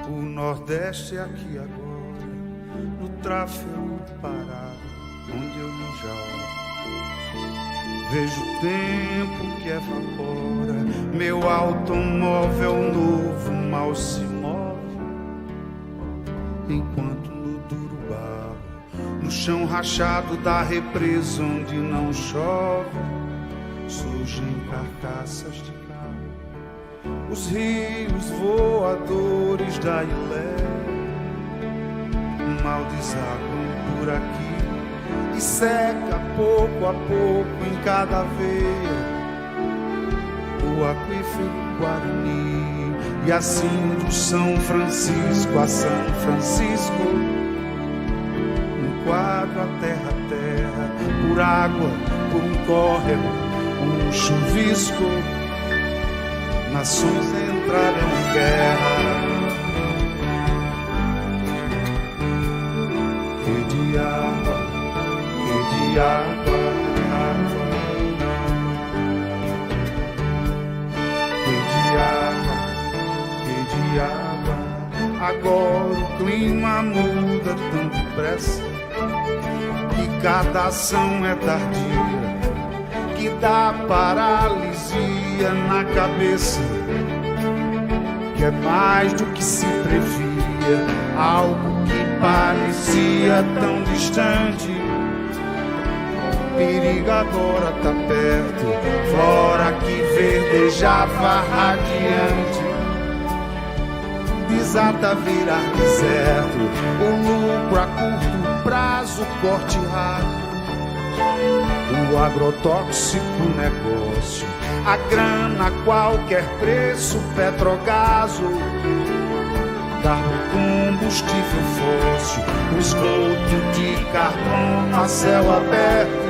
O Nordeste é aqui agora, no tráfego parado, onde eu me jogo. Vejo o tempo que evapora, meu automóvel novo mal se move, enquanto no duro barro, no chão rachado da represa onde não chove, surgem carcaças de carro, os rios voadores da Ilé mal desaguam por aqui e seca pouco a pouco em cada veia o aquífero Guarani. E assim do São Francisco a São Francisco, um quadro a terra, por água, por um córrego, um chuvisco, nações entrarão em guerra. E de água, de água, água, e de água. Agora o clima muda tão depressa que cada ação é tardia, que dá paralisia na cabeça, que é mais do que se previa, algo que parecia tão distante. Perigo agora tá perto, flora que verdejava radiante desata a virar deserto, o lucro a curto prazo, corte rápido, o agrotóxico negócio, a grana a qualquer preço, petrogaso, combustível fóssil, o esgoto de carbono a céu aberto,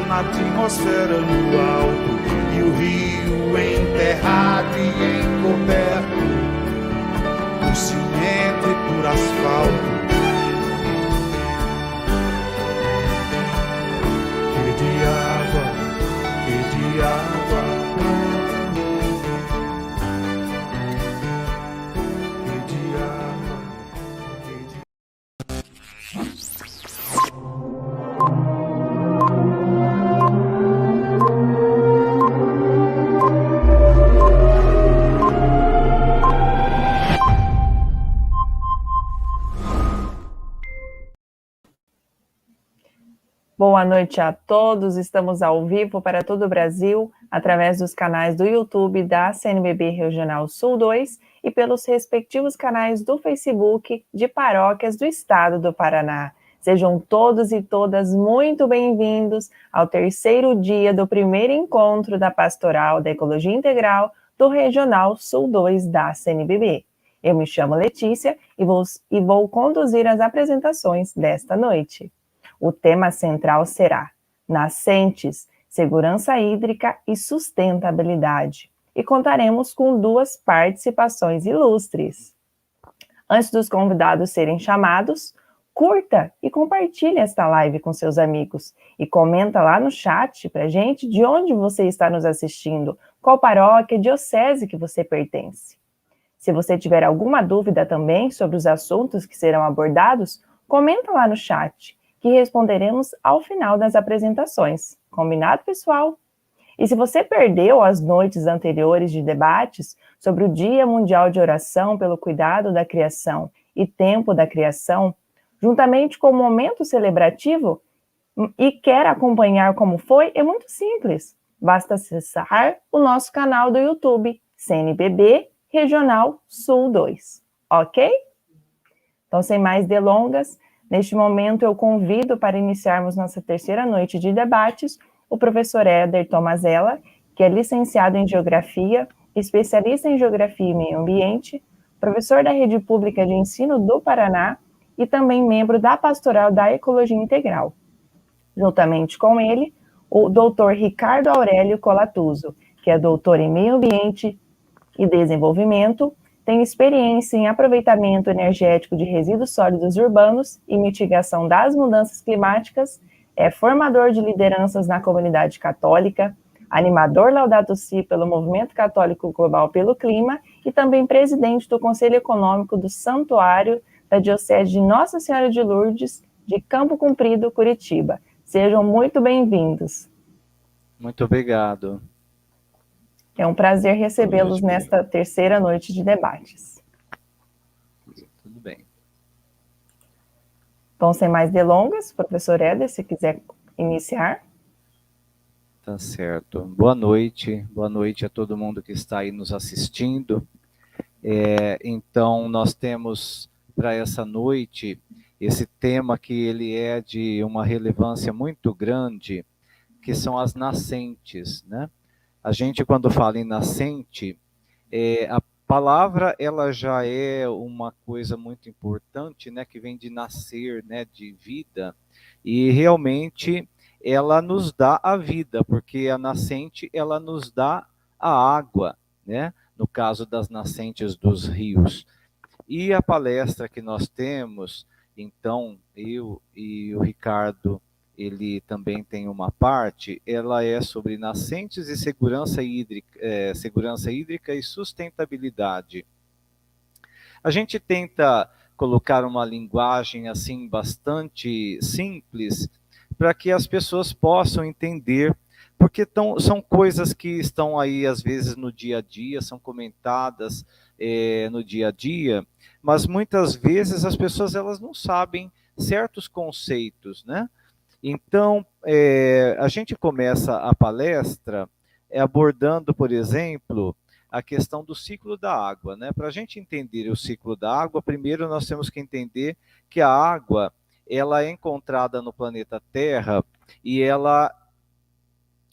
na atmosfera no alto, e o rio enterrado e encoberto por cimento e por asfalto. Que de água, que de água. Boa noite a todos, estamos ao vivo para todo o Brasil, através dos canais do YouTube da CNBB Regional Sul 2 e pelos respectivos canais do Facebook de paróquias do estado do Paraná. Sejam todos e todas muito bem-vindos ao terceiro dia do primeiro encontro da Pastoral da Ecologia Integral do Regional Sul 2 da CNBB. Eu me chamo Letícia e vou conduzir as apresentações desta noite. O tema central será Nascentes, Segurança Hídrica e Sustentabilidade. E contaremos com duas participações ilustres. Antes dos convidados serem chamados, curta e compartilhe esta live com seus amigos. E comenta lá no chat pra gente de onde você está nos assistindo, qual paróquia, diocese que você pertence. Se você tiver alguma dúvida também sobre os assuntos que serão abordados, comenta lá no chat, que responderemos ao final das apresentações. Combinado, pessoal? E se você perdeu as noites anteriores de debates sobre o Dia Mundial de Oração pelo Cuidado da Criação e Tempo da Criação, juntamente com o momento celebrativo, e quer acompanhar como foi, é muito simples. Basta acessar o nosso canal do YouTube, CNBB Regional Sul 2. Ok? Então, sem mais delongas, neste momento, eu convido para iniciarmos nossa terceira noite de debates o professor Éder Tomazella, que é licenciado em Geografia, especialista em Geografia e Meio Ambiente, professor da Rede Pública de Ensino do Paraná e também membro da Pastoral da Ecologia Integral. Juntamente com ele, o doutor Ricardo Aurélio Colatuso, que é doutor em Meio Ambiente e Desenvolvimento, tem experiência em aproveitamento energético de resíduos sólidos urbanos e mitigação das mudanças climáticas, é formador de lideranças na comunidade católica, animador Laudato Si pelo Movimento Católico Global pelo Clima e também presidente do Conselho Econômico do Santuário da Diocese de Nossa Senhora de Lourdes, de Campo Comprido, Curitiba. Sejam muito bem-vindos. Muito obrigado. É um prazer recebê-los nesta terceira noite de debates. Tudo bem. Bom, sem mais delongas, professor Éder, se quiser iniciar. Tá certo. Boa noite a todo mundo que está aí nos assistindo. Então, nós temos para essa noite esse tema que ele é de uma relevância muito grande, que são as nascentes, né? A gente, quando fala em nascente, a palavra ela já é uma coisa muito importante, né, que vem de nascer, né, de vida, e realmente ela nos dá a vida, porque a nascente ela nos dá a água, né, no caso das nascentes dos rios. E a palestra que nós temos, então, eu e o Ricardo, ele também tem uma parte, ela é sobre nascentes e segurança hídrica e sustentabilidade. A gente tenta colocar uma linguagem assim bastante simples para que as pessoas possam entender, porque são coisas que estão aí às vezes no dia a dia, são comentadas no dia a dia, mas muitas vezes as pessoas elas não sabem certos conceitos, né? Então, a gente começa a palestra abordando, por exemplo, a questão do ciclo da água, né? Para a gente entender o ciclo da água, primeiro nós temos que entender que a água ela é encontrada no planeta Terra e ela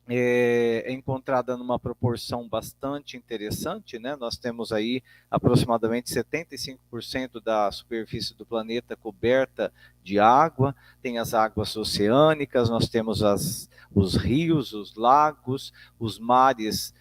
é encontrada numa proporção bastante interessante, né? Nós temos aí aproximadamente 75% da superfície do planeta coberta de água, tem as águas oceânicas, nós temos os rios, os lagos, os mares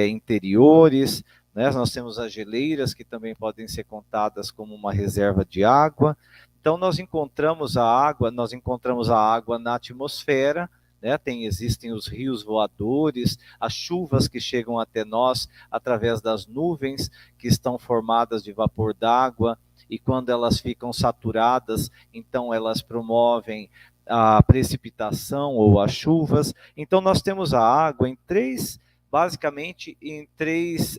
interiores, né? Nós temos as geleiras que também podem ser contadas como uma reserva de água. Então nós encontramos a água na atmosfera, né? Existem os rios voadores, as chuvas que chegam até nós através das nuvens que estão formadas de vapor d'água, e quando elas ficam saturadas, então elas promovem a precipitação ou as chuvas. Então nós temos a água basicamente em três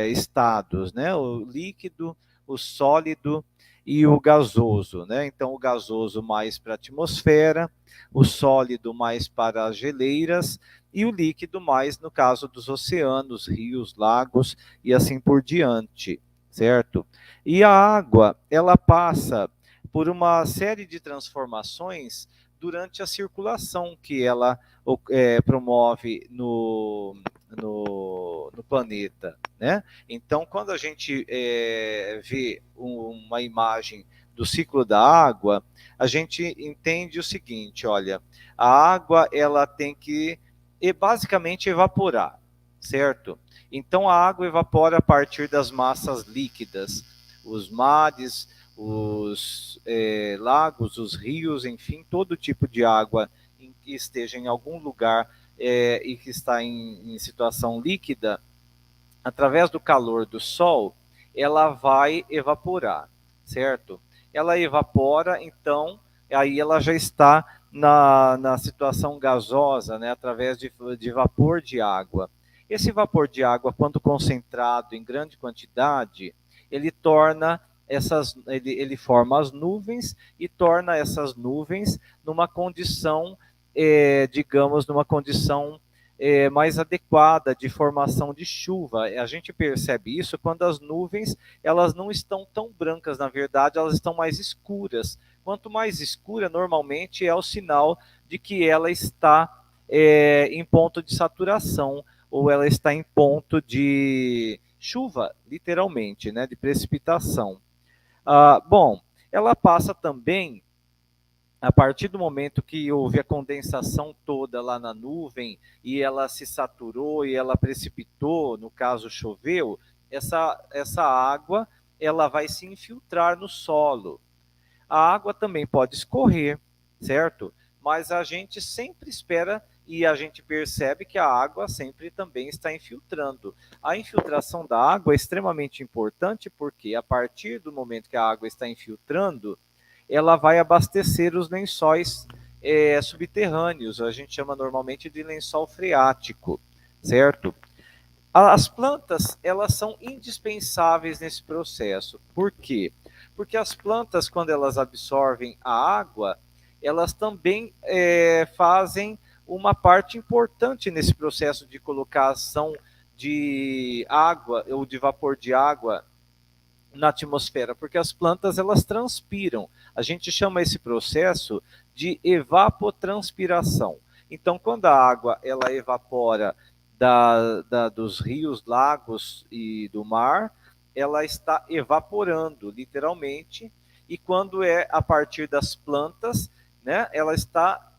estados, né? O líquido, o sólido e o gasoso, né? Então o gasoso mais para a atmosfera, o sólido mais para as geleiras e o líquido mais no caso dos oceanos, rios, lagos e assim por diante, certo? E a água, ela passa por uma série de transformações durante a circulação que ela promove no planeta, né? Então, quando a gente vê uma imagem do ciclo da água, a gente entende o seguinte, olha, a água ela tem que basicamente evaporar, certo? Então a água evapora a partir das massas líquidas, os mares, os lagos, os rios, enfim, todo tipo de água que esteja em algum lugar e que está em situação líquida, através do calor do sol, ela vai evaporar, certo? Ela evapora, então, aí ela já está na situação gasosa, né, através de vapor de água. Esse vapor de água, quando concentrado em grande quantidade, ele forma as nuvens e torna essas nuvens numa condição, numa condição mais adequada de formação de chuva. A gente percebe isso quando as nuvens elas não estão tão brancas, na verdade elas estão mais escuras. Quanto mais escura, normalmente é o sinal de que ela está em ponto de saturação, ou ela está em ponto de chuva, literalmente, né, de precipitação. Bom, ela passa também, a partir do momento que houve a condensação toda lá na nuvem e ela se saturou e ela precipitou, no caso choveu, essa água ela vai se infiltrar no solo. A água também pode escorrer, certo? Mas a gente sempre espera e a gente percebe que a água sempre também está infiltrando. A infiltração da água é extremamente importante porque a partir do momento que a água está infiltrando, ela vai abastecer os lençóis subterrâneos, a gente chama normalmente de lençol freático, certo? As plantas, elas são indispensáveis nesse processo. Por quê? Porque as plantas, quando elas absorvem a água, elas também fazem uma parte importante nesse processo de colocação de água ou de vapor de água na atmosfera, porque as plantas elas transpiram. A gente chama esse processo de evapotranspiração. Então, quando a água ela evapora dos rios, lagos e do mar, ela está evaporando, literalmente, e quando é a partir das plantas, né, ela está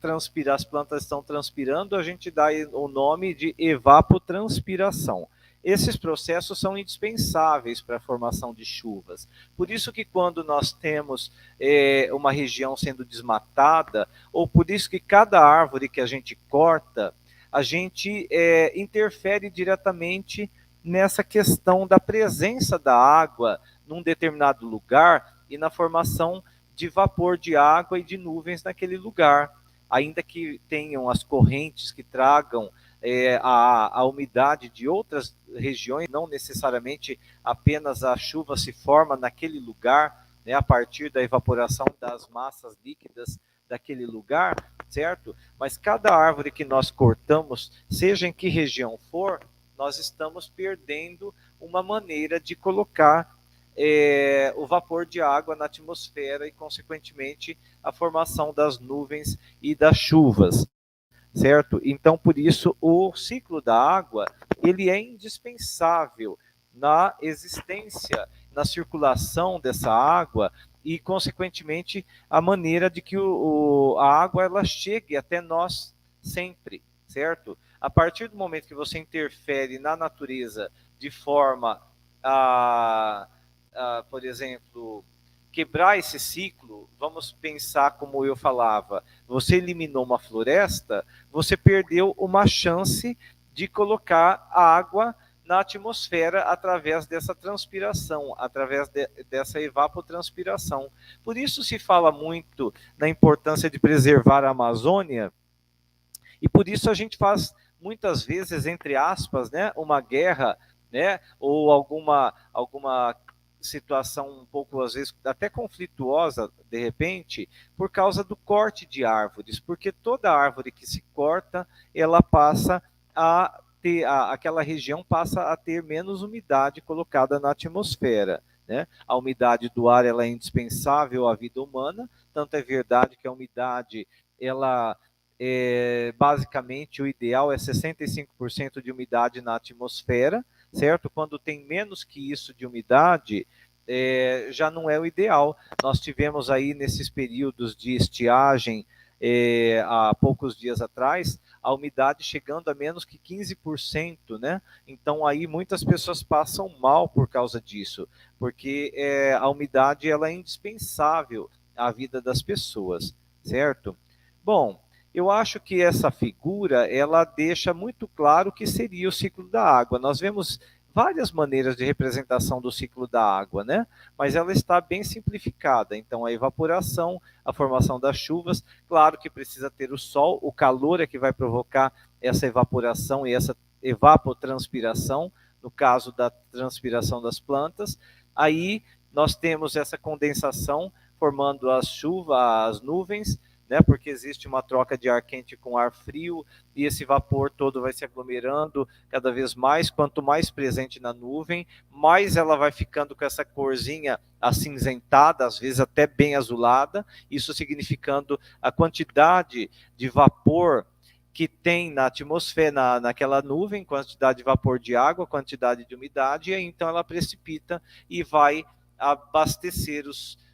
as plantas estão transpirando, a gente dá o nome de evapotranspiração. Esses processos são indispensáveis para a formação de chuvas. Por isso que quando nós temos uma região sendo desmatada, ou por isso que cada árvore que a gente corta, a gente interfere diretamente nessa questão da presença da água num determinado lugar e na formação de vapor de água e de nuvens naquele lugar. Ainda que tenham as correntes que tragam a umidade de outras regiões, não necessariamente apenas a chuva se forma naquele lugar, né, a partir da evaporação das massas líquidas daquele lugar, certo? Mas cada árvore que nós cortamos, seja em que região for, nós estamos perdendo uma maneira de colocar o vapor de água na atmosfera e, consequentemente, a formação das nuvens e das chuvas, certo? Então, por isso, o ciclo da água, ele é indispensável na existência, na circulação dessa água e, consequentemente, a maneira de que a água ela chegue até nós sempre, certo? A partir do momento que você interfere na natureza de forma por exemplo, quebrar esse ciclo, vamos pensar como eu falava, você eliminou uma floresta, você perdeu uma chance de colocar água na atmosfera através dessa transpiração, através dessa evapotranspiração. Por isso se fala muito na importância de preservar a Amazônia, e por isso a gente faz muitas vezes, entre aspas, né, uma guerra, né, ou alguma situação um pouco, às vezes, até conflituosa, de repente, por causa do corte de árvores, porque toda árvore que se corta, ela passa a ter, aquela região passa a ter menos umidade colocada na atmosfera, né? A umidade do ar ela é indispensável à vida humana, tanto é verdade que a umidade, ela basicamente o ideal é 65% de umidade na atmosfera, certo? Quando tem menos que isso de umidade, já não é o ideal. Nós tivemos aí nesses períodos de estiagem, há poucos dias atrás, a umidade chegando a menos que 15%, né? Então aí muitas pessoas passam mal por causa disso, porque a umidade ela é indispensável à vida das pessoas, certo? Bom, eu acho que essa figura, ela deixa muito claro o que seria o ciclo da água. Nós vemos várias maneiras de representação do ciclo da água, né? Mas ela está bem simplificada. Então, a evaporação, a formação das chuvas, claro que precisa ter o sol, o calor é que vai provocar essa evaporação e essa evapotranspiração, no caso da transpiração das plantas. Aí, nós temos essa condensação formando as chuvas, as nuvens, né, porque existe uma troca de ar quente com ar frio e esse vapor todo vai se aglomerando cada vez mais. Quanto mais presente na nuvem, mais ela vai ficando com essa corzinha acinzentada, às vezes até bem azulada, isso significando a quantidade de vapor que tem na atmosfera, naquela nuvem, quantidade de vapor de água, quantidade de umidade, e aí, então ela precipita e vai abastecer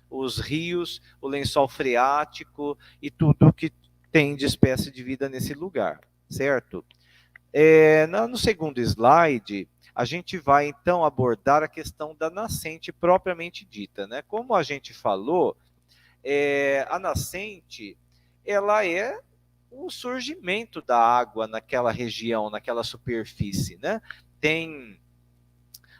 os rios, o lençol freático e tudo que tem de espécie de vida nesse lugar, certo? No segundo slide, a gente vai então abordar a questão da nascente propriamente dita, né? Como a gente falou, a nascente, ela é o surgimento da água naquela região, naquela superfície, né? Tem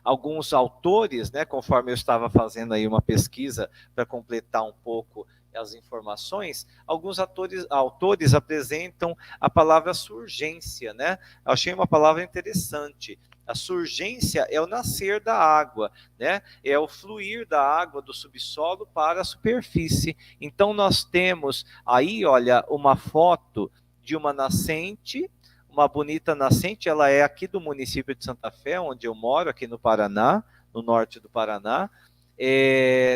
alguns autores, né, conforme eu estava fazendo aí uma pesquisa para completar um pouco as informações, alguns autores apresentam a palavra surgência, né? Eu achei uma palavra interessante. A surgência é o nascer da água, né? É o fluir da água do subsolo para a superfície. Então nós temos aí, olha, uma foto de uma nascente, uma bonita nascente. Ela é aqui do município de Santa Fé, onde eu moro, aqui no Paraná, no norte do Paraná.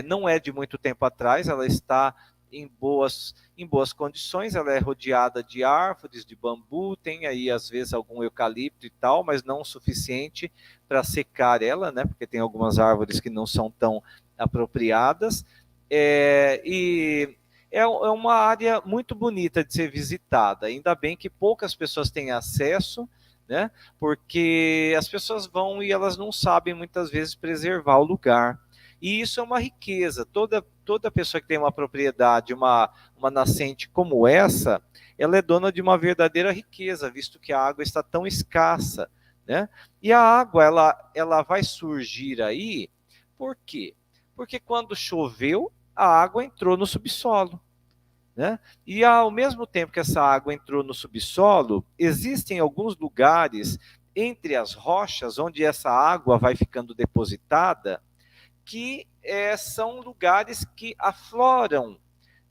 Não é de muito tempo atrás, ela está em boas condições, ela é rodeada de árvores, de bambu, tem aí às vezes algum eucalipto e tal, mas não o suficiente para secar ela, né? Porque tem algumas árvores que não são tão apropriadas. E é uma área muito bonita de ser visitada. Ainda bem que poucas pessoas têm acesso, né? Porque as pessoas vão e elas não sabem muitas vezes preservar o lugar. E isso é uma riqueza. Toda pessoa que tem uma propriedade, uma nascente como essa, ela é dona de uma verdadeira riqueza, visto que a água está tão escassa, né? E a água, ela vai surgir aí, por quê? Porque quando choveu, a água entrou no subsolo, né? E ao mesmo tempo que essa água entrou no subsolo, existem alguns lugares entre as rochas onde essa água vai ficando depositada, que são lugares que afloram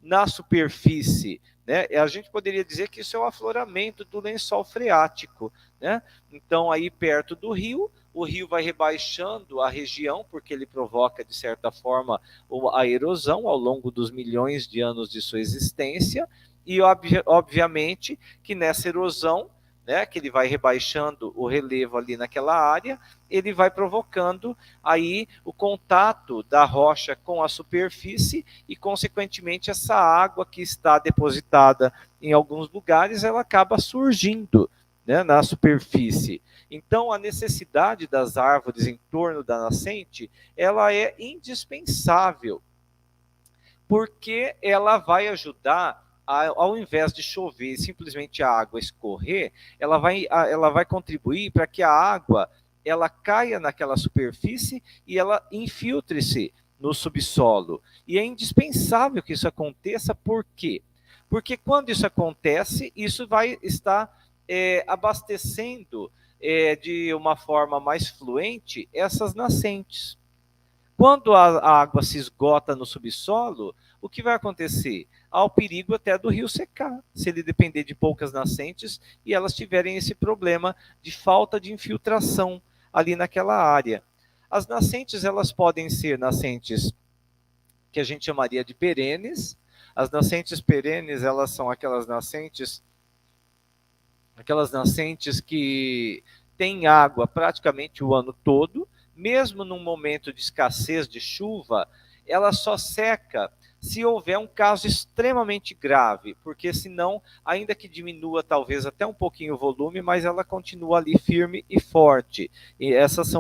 na superfície, né? A gente poderia dizer que isso é o afloramento do lençol freático, né? Então, aí perto do rio, o rio vai rebaixando a região, porque ele provoca, de certa forma, a erosão ao longo dos milhões de anos de sua existência, e obviamente que nessa erosão, né, que ele vai rebaixando o relevo ali naquela área, ele vai provocando aí o contato da rocha com a superfície e, consequentemente, essa água que está depositada em alguns lugares, ela acaba surgindo, né, na superfície. Então, a necessidade das árvores em torno da nascente, ela é indispensável, porque ela vai ajudar, ao invés de chover simplesmente a água escorrer, ela vai contribuir para que a água ela caia naquela superfície e ela infiltre-se no subsolo. E é indispensável que isso aconteça, por quê? Porque quando isso acontece, isso vai estar abastecendo de uma forma mais fluente essas nascentes. Quando a água se esgota no subsolo, o que vai acontecer? Há o perigo até do rio secar, se ele depender de poucas nascentes e elas tiverem esse problema de falta de infiltração ali naquela área. As nascentes, elas podem ser nascentes que a gente chamaria de perenes. As nascentes perenes, elas são aquelas nascentes que têm água praticamente o ano todo. Mesmo num momento de escassez de chuva, ela só seca se houver um caso extremamente grave, porque senão, ainda que diminua talvez até um pouquinho o volume, mas ela continua ali firme e forte. E essas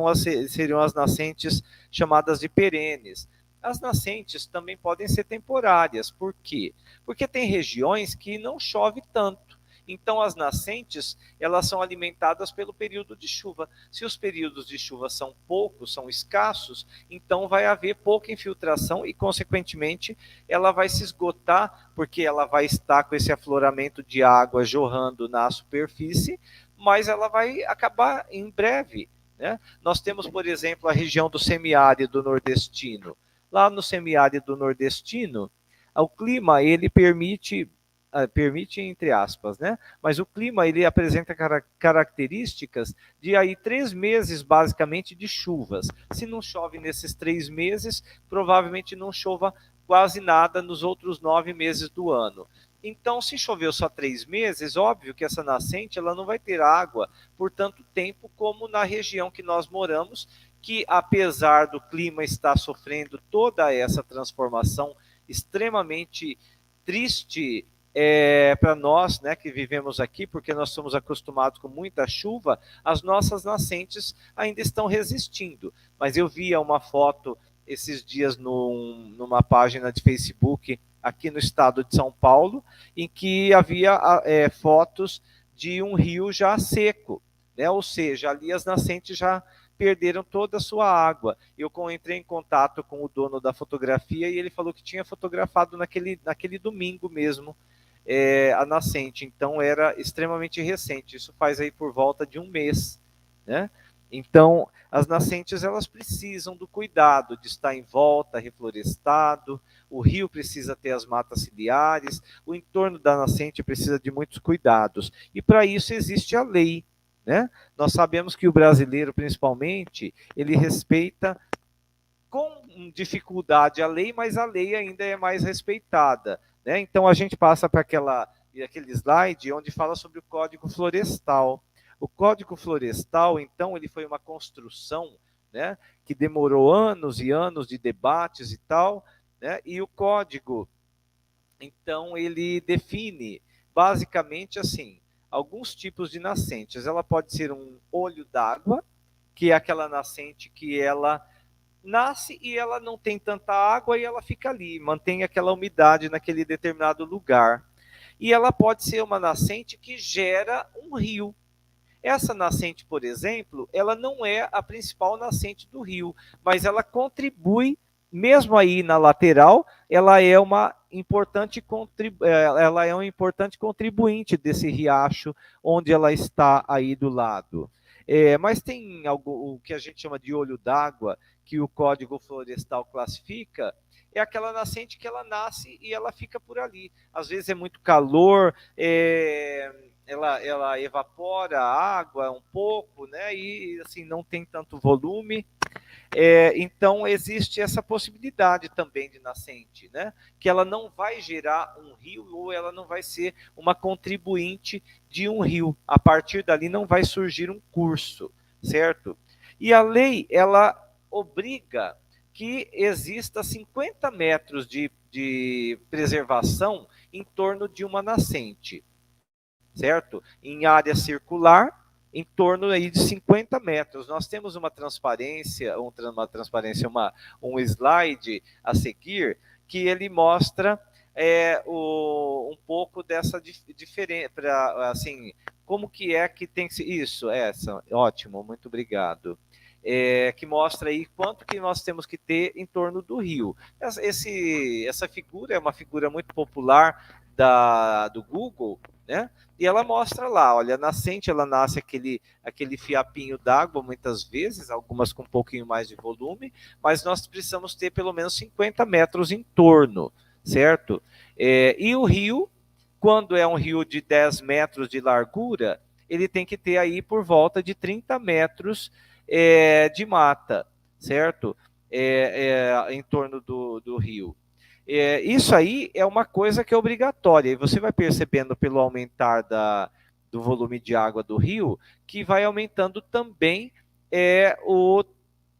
seriam as nascentes chamadas de perenes. As nascentes também podem ser temporárias. Por quê? Porque tem regiões que não chove tanto. Então, as nascentes, elas são alimentadas pelo período de chuva. Se os períodos de chuva são poucos, são escassos, então vai haver pouca infiltração e, consequentemente, ela vai se esgotar, porque ela vai estar com esse afloramento de água jorrando na superfície, mas ela vai acabar em breve, né? Nós temos, por exemplo, a região do semiárido nordestino. Lá no semiárido nordestino, o clima, ele permite entre aspas, né? Mas o clima, ele apresenta características de aí 3 meses, basicamente, de chuvas. Se não chove nesses 3 meses, provavelmente não chova quase nada nos outros 9 meses do ano. Então, se choveu só 3 meses, óbvio que essa nascente ela não vai ter água por tanto tempo como na região que nós moramos, que apesar do clima estar sofrendo toda essa transformação extremamente triste para nós, né, que vivemos aqui, porque nós somos acostumados com muita chuva, as nossas nascentes ainda estão resistindo. Mas eu via uma foto esses dias numa página de Facebook aqui no estado de São Paulo, em que havia fotos de um rio já seco, né? Ou seja, ali as nascentes já perderam toda a sua água. Eu entrei em contato com o dono da fotografia e ele falou que tinha fotografado naquele domingo mesmo a nascente. Então era extremamente recente. Isso faz aí por volta de um mês, né? Então as nascentes elas precisam do cuidado de estar em volta, reflorestado. O rio precisa ter as matas ciliares. O entorno da nascente precisa de muitos cuidados. E para isso existe a lei, né? Nós sabemos que o brasileiro, principalmente, ele respeita com dificuldade a lei, mas a lei ainda é mais respeitada, né? Então a gente passa para aquele slide onde fala sobre o Código Florestal. O Código Florestal, então, ele foi uma construção, né, que demorou anos e anos de debates e tal, né? E o código, então, ele define basicamente assim alguns tipos de nascentes. Ela pode ser um olho d'água, que é aquela nascente que ela nasce e ela não tem tanta água e ela fica ali, mantém aquela umidade naquele determinado lugar. E ela pode ser uma nascente que gera um rio. Essa nascente, por exemplo, ela não é a principal nascente do rio, mas ela contribui, mesmo aí na lateral, ela é um importante contribuinte desse riacho onde ela está aí do lado. Mas tem algo, o que a gente chama de olho d'água, que o Código Florestal classifica, é aquela nascente que ela nasce e ela fica por ali. Às vezes é muito calor, ela evapora a água um pouco, né? E assim não tem tanto volume. Então existe essa possibilidade também de nascente, né? Que ela não vai gerar um rio ou ela não vai ser uma contribuinte de um rio. A partir dali não vai surgir um curso, certo? E a lei ela obriga que exista 50 metros de preservação em torno de uma nascente, certo? Em área circular, em torno aí de 50 metros. Nós temos uma transparência, um slide a seguir, que ele mostra um pouco dessa diferença, assim, como que é que tem que ser isso, ótimo, muito obrigado. Que mostra aí quanto que nós temos que ter em torno do rio. Essa figura é uma figura muito popular do Google, né? E ela mostra lá, olha, a nascente, ela nasce aquele fiapinho d'água, muitas vezes, algumas com um pouquinho mais de volume, mas nós precisamos ter pelo menos 50 metros em torno, certo? E o rio, quando é um rio de 10 metros de largura, ele tem que ter aí por volta de 30 metros de mata, certo? Em torno do rio. Isso aí é uma coisa que é obrigatória, e você vai percebendo pelo aumentar do volume de água do rio, que vai aumentando também o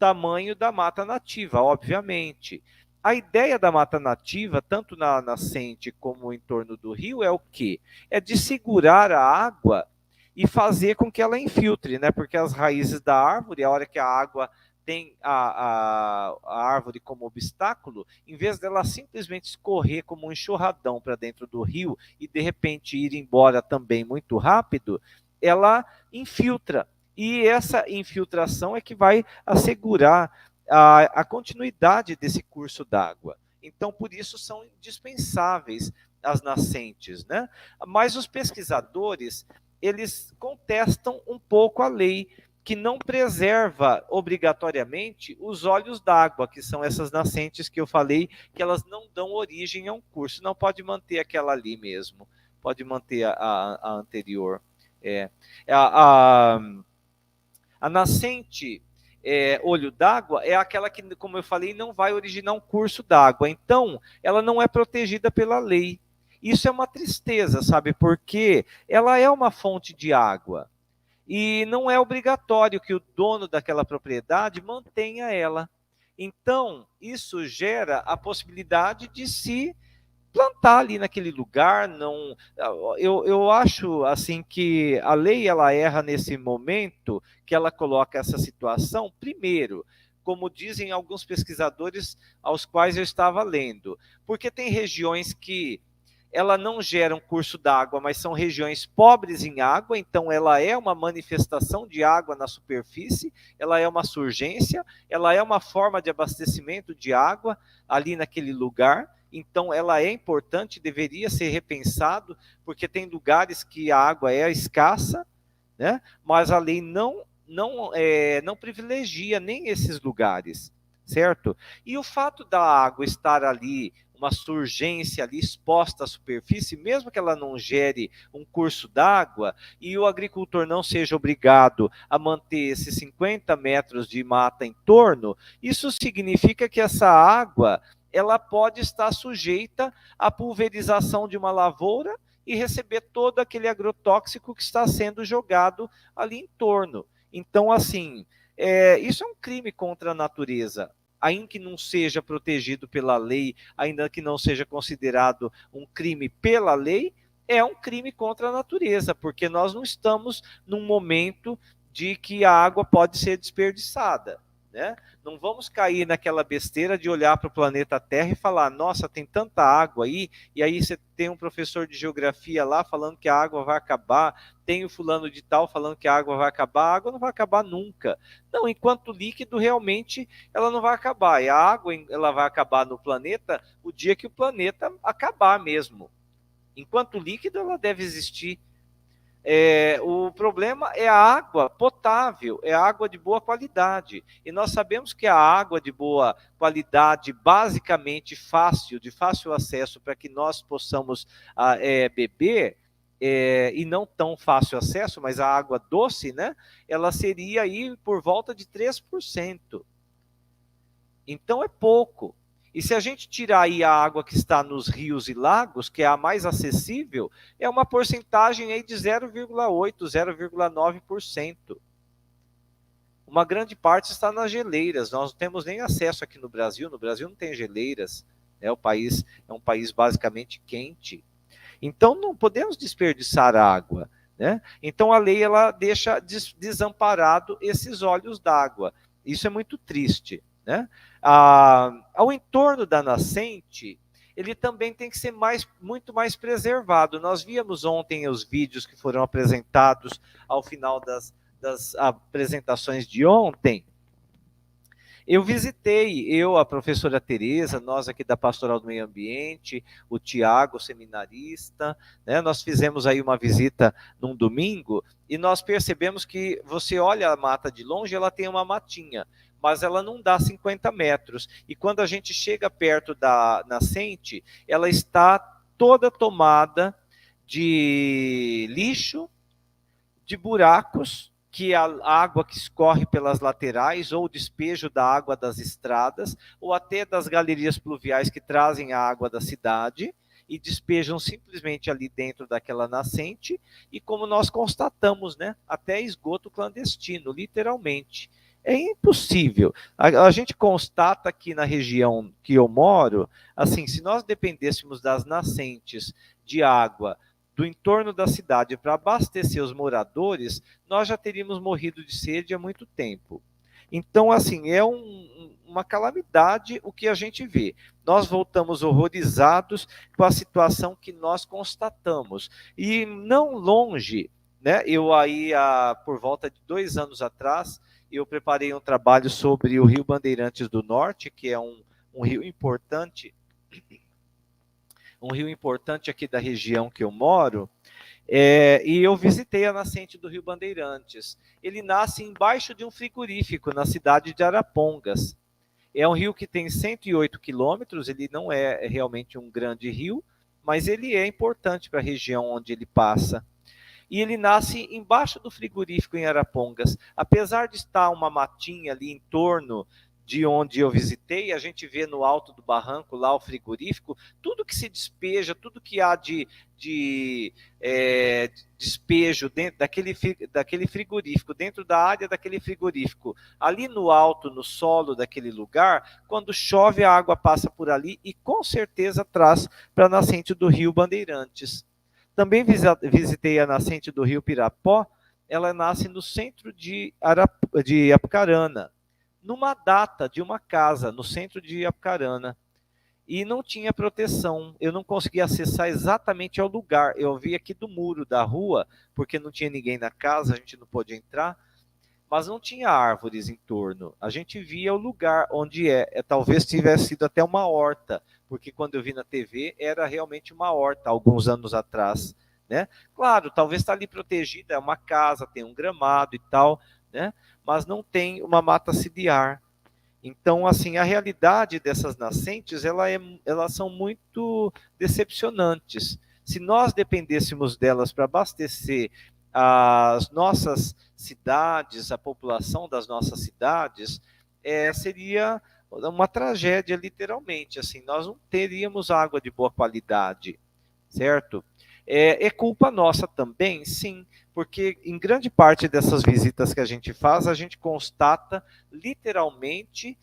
tamanho da mata nativa, obviamente. A ideia da mata nativa, tanto na nascente como em torno do rio, é o quê? É de segurar a água e fazer com que ela infiltre, né? Porque as raízes da árvore, a hora que a água tem a árvore como obstáculo, em vez dela simplesmente escorrer como um enxurradão para dentro do rio e de repente ir embora também muito rápido, ela infiltra. E essa infiltração é que vai assegurar a continuidade desse curso d'água. Então, por isso, são indispensáveis as nascentes, né? Mas os pesquisadores, eles contestam um pouco a lei, que não preserva obrigatoriamente os olhos d'água, que são essas nascentes que eu falei, que elas não dão origem a um curso. Não pode manter aquela ali mesmo, pode manter a anterior. A nascente olho d'água é aquela que, como eu falei, não vai originar um curso d'água. Então, ela não é protegida pela lei. Isso é uma tristeza, sabe? Porque ela é uma fonte de água. E não é obrigatório que o dono daquela propriedade mantenha ela. Então, isso gera a possibilidade de se plantar ali naquele lugar. Não, eu acho assim que a lei ela erra nesse momento que ela coloca essa situação, primeiro, como dizem alguns pesquisadores aos quais eu estava lendo, porque tem regiões que ela não gera um curso d'água, mas são regiões pobres em água, então ela é uma manifestação de água na superfície, ela é uma surgência, ela é uma forma de abastecimento de água ali naquele lugar, então ela é importante, deveria ser repensado, porque tem lugares que a água é escassa, né? Mas a lei não privilegia nem esses lugares, certo? E o fato da água estar ali, uma surgência ali exposta à superfície, mesmo que ela não gere um curso d'água, e o agricultor não seja obrigado a manter esses 50 metros de mata em torno, isso significa que essa água ela pode estar sujeita à pulverização de uma lavoura e receber todo aquele agrotóxico que está sendo jogado ali em torno. Então, assim, isso é um crime contra a natureza, ainda que não seja protegido pela lei, ainda que não seja considerado um crime pela lei, é um crime contra a natureza, porque nós não estamos num momento de que a água pode ser desperdiçada, né? Não vamos cair naquela besteira de olhar para o planeta Terra e falar, nossa, tem tanta água aí, e aí você tem um professor de geografia lá falando que a água vai acabar, tem o fulano de tal falando que a água vai acabar, a água não vai acabar nunca. Não, enquanto líquido, realmente, ela não vai acabar. E a água ela vai acabar no planeta o dia que o planeta acabar mesmo. Enquanto líquido, ela deve existir. O problema é a água potável, é a água de boa qualidade. E nós sabemos que a água de boa qualidade, basicamente de fácil acesso para que nós possamos beber, e não tão fácil acesso, mas a água doce, né? Ela seria aí por volta de 3%. Então é pouco. E se a gente tirar aí a água que está nos rios e lagos, que é a mais acessível, é uma porcentagem aí de 0,8%, 0,9%. Uma grande parte está nas geleiras. Nós não temos nem acesso aqui no Brasil. No Brasil não tem geleiras. O país é um país basicamente quente. Então não podemos desperdiçar água, né? Então a lei ela deixa desamparado esses olhos d'água. Isso é muito triste, né? Ao entorno da nascente, ele também tem que ser muito mais preservado. Nós víamos ontem os vídeos que foram apresentados ao final das apresentações de ontem. Eu visitei, a professora Tereza, nós aqui da Pastoral do Meio Ambiente, o Tiago, seminarista, né? Nós fizemos aí uma visita num domingo e nós percebemos que você olha a mata de longe, ela tem uma matinha, mas ela não dá 50 metros. E quando a gente chega perto da nascente, ela está toda tomada de lixo, de buracos, que a água que escorre pelas laterais, ou o despejo da água das estradas, ou até das galerias pluviais que trazem a água da cidade, e despejam simplesmente ali dentro daquela nascente, e como nós constatamos, né, até esgoto clandestino, literalmente. É impossível. A gente constata aqui na região que eu moro, assim, se nós dependêssemos das nascentes de água do entorno da cidade para abastecer os moradores, nós já teríamos morrido de sede há muito tempo. Então, assim, é uma calamidade o que a gente vê. Nós voltamos horrorizados com a situação que nós constatamos. E não longe, né? Eu aí, por volta de 2 anos atrás, eu preparei um trabalho sobre o Rio Bandeirantes do Norte, que é um rio importante, aqui da região que eu moro, e eu visitei a nascente do Rio Bandeirantes. Ele nasce embaixo de um frigorífico, na cidade de Arapongas. É um rio que tem 108 quilômetros, ele não é realmente um grande rio, mas ele é importante para a região onde ele passa. E ele nasce embaixo do frigorífico em Arapongas. Apesar de estar uma matinha ali em torno de onde eu visitei, a gente vê no alto do barranco lá o frigorífico, tudo que se despeja, tudo que há de despejo dentro daquele frigorífico, dentro da área daquele frigorífico, ali no alto, no solo daquele lugar, quando chove a água passa por ali e com certeza traz para a nascente do Rio Bandeirantes. Também visitei a nascente do Rio Pirapó, ela nasce no centro de Apucarana, numa data de uma casa no centro de Apucarana. E não tinha proteção, eu não conseguia acessar exatamente ao lugar. Eu vi aqui do muro da rua, porque não tinha ninguém na casa, a gente não pôde entrar, mas não tinha árvores em torno. A gente via o lugar onde talvez tivesse sido até uma horta, porque quando eu vi na TV era realmente uma horta, alguns anos atrás, né? Claro, talvez está ali protegida, é uma casa, tem um gramado e tal, né? Mas não tem uma mata ciliar. Então, assim, a realidade dessas nascentes, elas são muito decepcionantes. Se nós dependêssemos delas para abastecer as nossas cidades, a população das nossas cidades, seria uma tragédia, literalmente. Assim, nós não teríamos água de boa qualidade, certo? É culpa nossa também, sim, porque em grande parte dessas visitas que a gente faz, a gente constata literalmente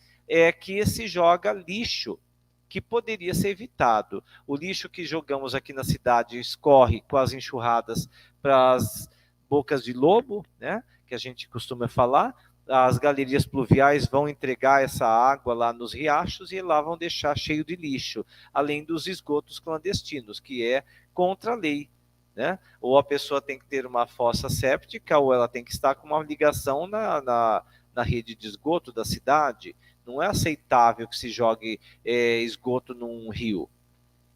que se joga lixo que poderia ser evitado. O lixo que jogamos aqui na cidade escorre com as enxurradas para as bocas de lobo, né, que a gente costuma falar. As galerias pluviais vão entregar essa água lá nos riachos e lá vão deixar cheio de lixo, além dos esgotos clandestinos, que é contra a lei, né? Ou a pessoa tem que ter uma fossa séptica, ou ela tem que estar com uma ligação na rede de esgoto da cidade. Não é aceitável que se jogue esgoto num rio.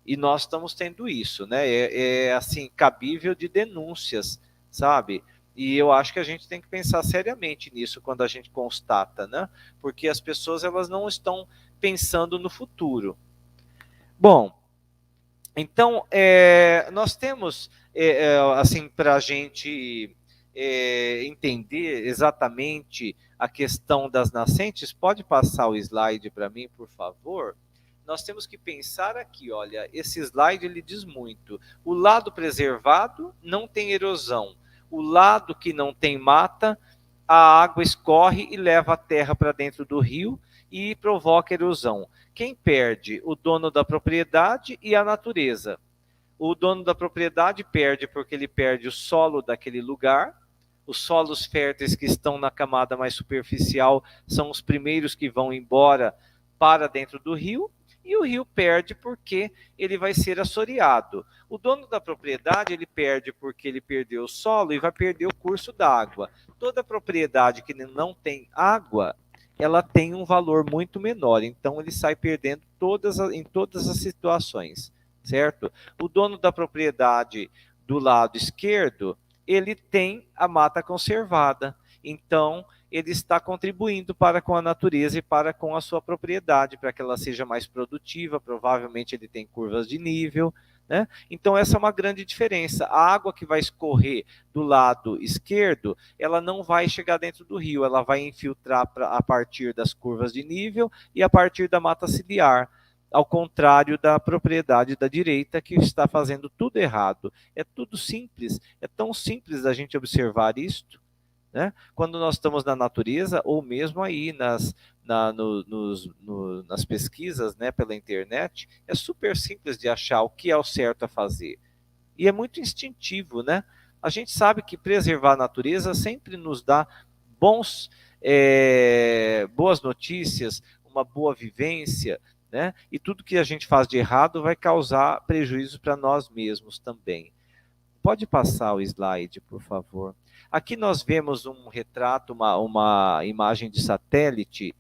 E nós estamos tendo isso, né? Assim, cabível de denúncias, sabe? E eu acho que a gente tem que pensar seriamente nisso quando a gente constata, né? Porque as pessoas, elas não estão pensando no futuro. Bom, então, nós temos, assim, para a gente entender exatamente a questão das nascentes, pode passar o slide para mim, por favor? Nós temos que pensar aqui, olha, esse slide ele diz muito. O lado preservado não tem erosão. O lado que não tem mata, a água escorre e leva a terra para dentro do rio e provoca erosão. Quem perde? O dono da propriedade e a natureza. O dono da propriedade perde porque ele perde o solo daquele lugar. Os solos férteis que estão na camada mais superficial são os primeiros que vão embora para dentro do rio. E o rio perde porque ele vai ser assoreado. O dono da propriedade, ele perde porque ele perdeu o solo e vai perder o curso da água. Toda propriedade que não tem água, ela tem um valor muito menor, então ele sai perdendo em todas as situações, certo? O dono da propriedade do lado esquerdo, ele tem a mata conservada, então ele está contribuindo para com a natureza e para com a sua propriedade, para que ela seja mais produtiva, provavelmente ele tem curvas de nível, né? Então essa é uma grande diferença. A água que vai escorrer do lado esquerdo, ela não vai chegar dentro do rio, ela vai infiltrar a partir das curvas de nível e a partir da mata ciliar, ao contrário da propriedade da direita, que está fazendo tudo errado. É tudo simples, é tão simples da gente observar isto, né? Quando nós estamos na natureza, ou mesmo aí nas pesquisas, né, pela internet, é super simples de achar o que é o certo a fazer. E é muito instintivo, né? A gente sabe que preservar a natureza sempre nos dá boas notícias, uma boa vivência, né? E tudo que a gente faz de errado vai causar prejuízo para nós mesmos também. Pode passar o slide, por favor. Aqui nós vemos um retrato, uma imagem de satélite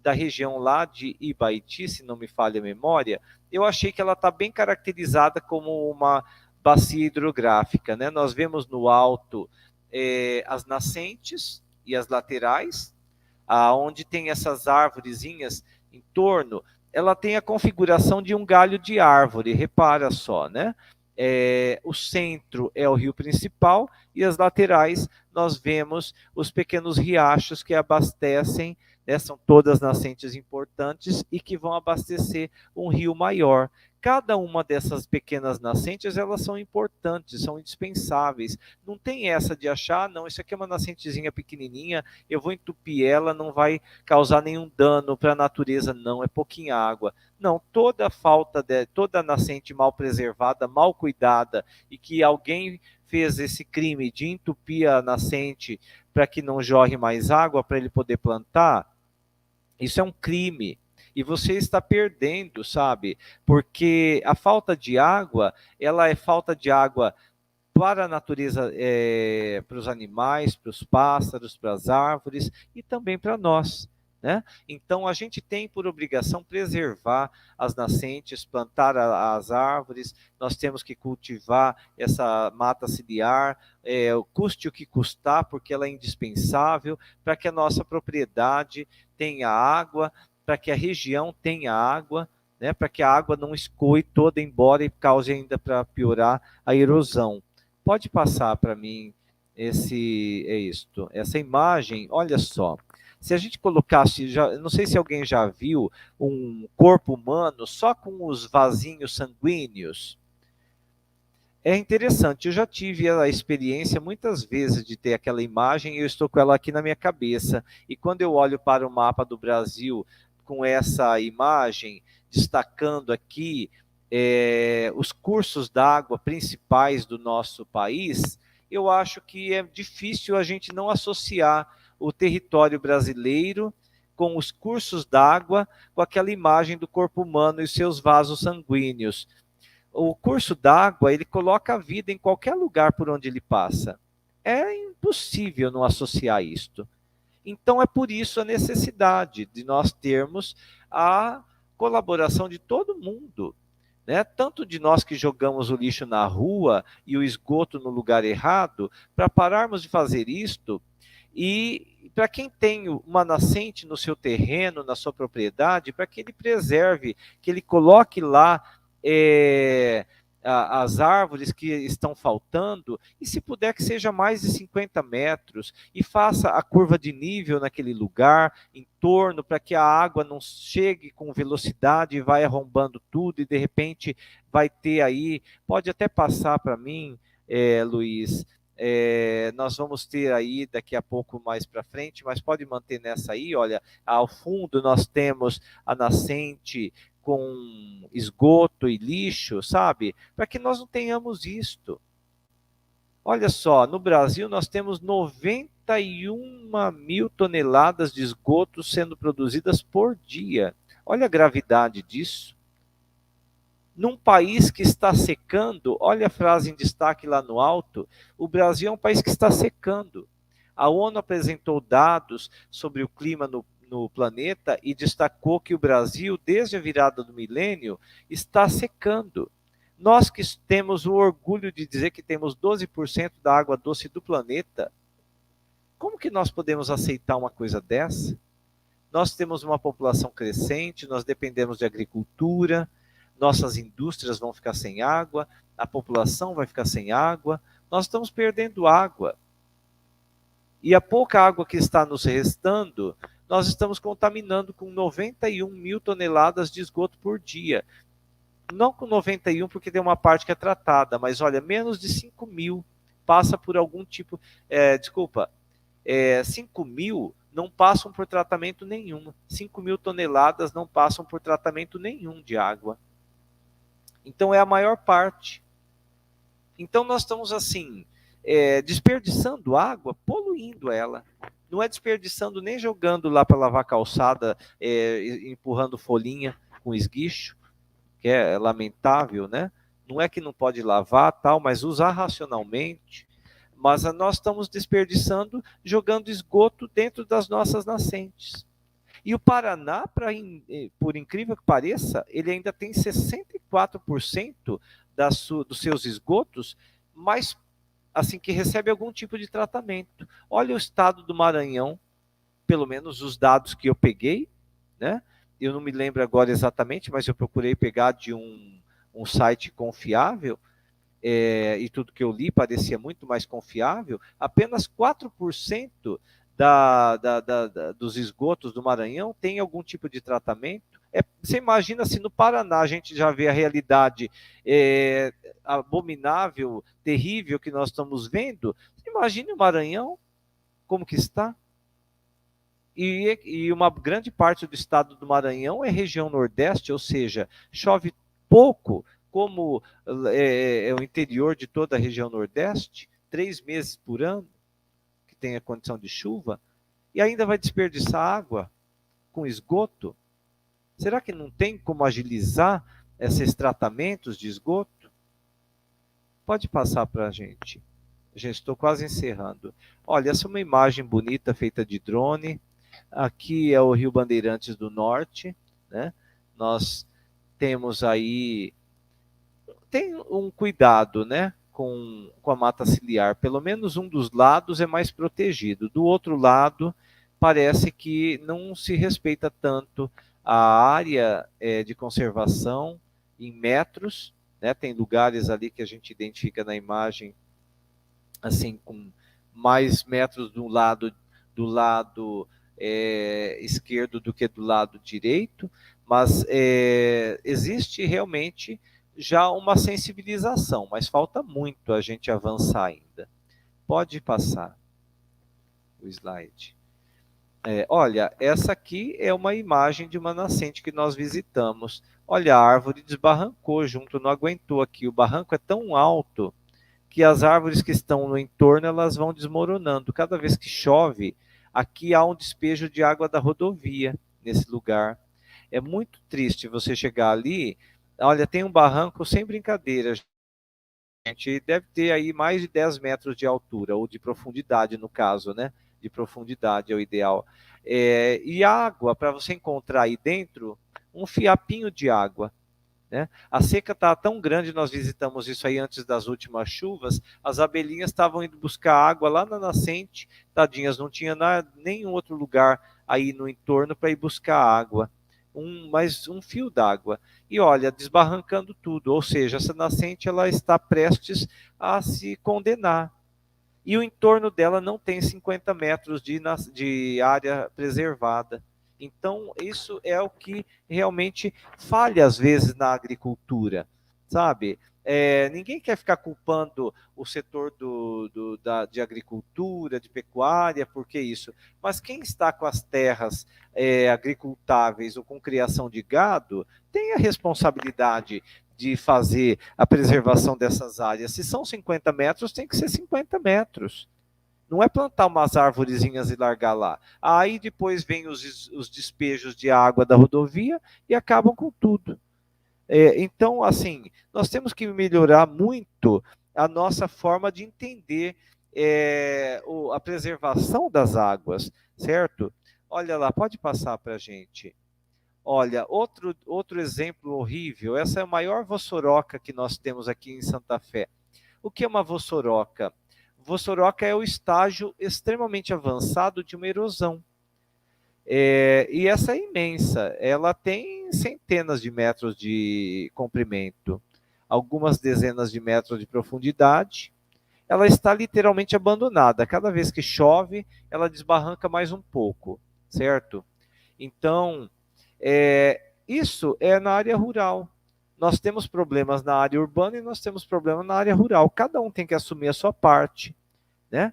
da região lá de Ibaiti, se não me falha a memória. Eu achei que ela está bem caracterizada como uma bacia hidrográfica, né? Nós vemos no alto as nascentes e as laterais, onde tem essas árvorezinhas em torno. Ela tem a configuração de um galho de árvore, repara só, né? O centro é o rio principal e as laterais nós vemos os pequenos riachos que abastecem, né, são todas nascentes importantes e que vão abastecer um rio maior. Cada uma dessas pequenas nascentes, elas são importantes, são indispensáveis. Não tem essa de achar, não, isso aqui é uma nascentezinha pequenininha, eu vou entupir ela, não vai causar nenhum dano para a natureza, não, é pouquinha água. Não, toda nascente mal preservada, mal cuidada, e que alguém fez esse crime de entupir a nascente para que não jorre mais água, para ele poder plantar, Isso é um crime. E você está perdendo, sabe? Porque a falta de água, ela é falta de água para a natureza, para os animais, para os pássaros, para as árvores e também para nós, né? Então a gente tem por obrigação preservar as nascentes, plantar as árvores, nós temos que cultivar essa mata ciliar, custe o que custar, porque ela é indispensável para que a nossa propriedade tenha água, para que a região tenha água, né, para que a água não escoe toda embora e cause ainda para piorar a erosão. Pode passar para mim essa imagem, olha só. Se a gente colocasse, não sei se alguém já viu um corpo humano só com os vasinhos sanguíneos. É interessante, eu já tive a experiência muitas vezes de ter aquela imagem e eu estou com ela aqui na minha cabeça. E quando eu olho para o mapa do Brasil com essa imagem, destacando aqui os cursos d'água principais do nosso país, eu acho que é difícil a gente não associar o território brasileiro com os cursos d'água, com aquela imagem do corpo humano e seus vasos sanguíneos. O curso d'água, ele coloca a vida em qualquer lugar por onde ele passa. É impossível não associar isto. Então, é por isso a necessidade de nós termos a colaboração de todo mundo, né? Tanto de nós que jogamos o lixo na rua e o esgoto no lugar errado, para pararmos de fazer isto, e para quem tem uma nascente no seu terreno, na sua propriedade, para que ele preserve, que ele coloque lá as árvores que estão faltando, e se puder que seja mais de 50 metros, e faça a curva de nível naquele lugar, em torno, para que a água não chegue com velocidade e vai arrombando tudo, e de repente vai ter aí, pode até passar para mim, Luiz, nós vamos ter aí daqui a pouco mais para frente, mas pode manter nessa aí, olha, ao fundo nós temos a nascente com esgoto e lixo, sabe? Para que nós não tenhamos isto. Olha só, no Brasil nós temos 91 mil toneladas de esgoto sendo produzidas por dia. Olha a gravidade disso. Num país que está secando, olha a frase em destaque lá no alto, o Brasil é um país que está secando. A ONU apresentou dados sobre o clima no planeta e destacou que o Brasil, desde a virada do milênio, está secando. Nós que temos o orgulho de dizer que temos 12% da água doce do planeta, como que nós podemos aceitar uma coisa dessa? Nós temos uma população crescente, nós dependemos de agricultura, nossas indústrias vão ficar sem água, a população vai ficar sem água, nós estamos perdendo água. E a pouca água que está nos restando, nós estamos contaminando com 91 mil toneladas de esgoto por dia. Não com 91, porque tem uma parte que é tratada, mas olha, menos de 5 mil passa por algum tipo... 5 mil não passam por tratamento nenhum. 5 mil toneladas não passam por tratamento nenhum de água. Então é a maior parte. Então nós estamos assim, desperdiçando água, poluindo ela. Não é desperdiçando nem jogando lá para lavar calçada, empurrando folhinha com esguicho, que é lamentável, né? Não é que não pode lavar, tal, mas usar racionalmente. Mas nós estamos desperdiçando, jogando esgoto dentro das nossas nascentes. E o Paraná, por incrível que pareça, ele ainda tem 64% dos seus esgotos, mas assim que recebe algum tipo de tratamento. Olha o estado do Maranhão, pelo menos os dados que eu peguei, né? Eu não me lembro agora exatamente, mas eu procurei pegar de um site confiável, e tudo que eu li parecia muito mais confiável. Apenas 4% dos esgotos do Maranhão tem algum tipo de tratamento. Você imagina se no Paraná a gente já vê a realidade abominável, terrível que nós estamos vendo. Imagine o Maranhão, como que está. E uma grande parte do estado do Maranhão é região nordeste, ou seja, chove pouco, como é o interior de toda a região nordeste, 3 meses por ano, que tem a condição de chuva, e ainda vai desperdiçar água com esgoto? Será que não tem como agilizar esses tratamentos de esgoto? Pode passar para a gente. Já estou quase encerrando. Olha, essa é uma imagem bonita feita de drone. Aqui é o Rio Bandeirantes do Norte, né? Nós temos aí, tem um cuidado, né, com a mata ciliar. Pelo menos um dos lados é mais protegido. Do outro lado, parece que não se respeita tanto a área de conservação em metros, né? Tem lugares ali que a gente identifica na imagem, assim, com mais metros do lado esquerdo do que do lado direito, mas existe realmente já uma sensibilização, mas falta muito a gente avançar ainda. Pode passar o slide. Olha, essa aqui é uma imagem de uma nascente que nós visitamos. Olha, a árvore desbarrancou junto, não aguentou aqui. O barranco é tão alto que as árvores que estão no entorno, elas vão desmoronando. Cada vez que chove, aqui há um despejo de água da rodovia, nesse lugar. É muito triste você chegar ali. Olha, tem um barranco sem brincadeira, gente. Deve ter aí mais de 10 metros de altura, ou de profundidade, no caso, né? De profundidade é o ideal. E água, para você encontrar aí dentro, um fiapinho de água, né? A seca está tão grande, nós visitamos isso aí antes das últimas chuvas, as abelhinhas estavam indo buscar água lá na nascente, tadinhas, não tinha nenhum outro lugar aí no entorno para ir buscar água, mais um fio d'água. E olha, desbarrancando tudo, ou seja, essa nascente ela está prestes a se condenar. E o entorno dela não tem 50 metros de área preservada. Então, isso é o que realmente falha, às vezes, na agricultura, sabe? Ninguém quer ficar culpando o setor de agricultura, de pecuária, porque isso. Mas quem está com as terras agricultáveis ou com criação de gado, tem a responsabilidade de fazer a preservação dessas áreas. Se são 50 metros, tem que ser 50 metros. Não é plantar umas arvorezinhas e largar lá. Aí depois vem os despejos de água da rodovia e acabam com tudo. Então, assim, nós temos que melhorar muito a nossa forma de entender a preservação das águas, certo? Olha lá, pode passar para a gente. Olha, outro exemplo horrível, essa é a maior vossoroca que nós temos aqui em Santa Fé. O que é uma vossoroca? Vossoroca é o estágio extremamente avançado de uma erosão. E essa é imensa, ela tem centenas de metros de comprimento, algumas dezenas de metros de profundidade. Ela está literalmente abandonada. Cada vez que chove, ela desbarranca mais um pouco, certo? Então, isso é na área rural. Nós temos problemas na área urbana e nós temos problemas na área rural. Cada um tem que assumir a sua parte, né?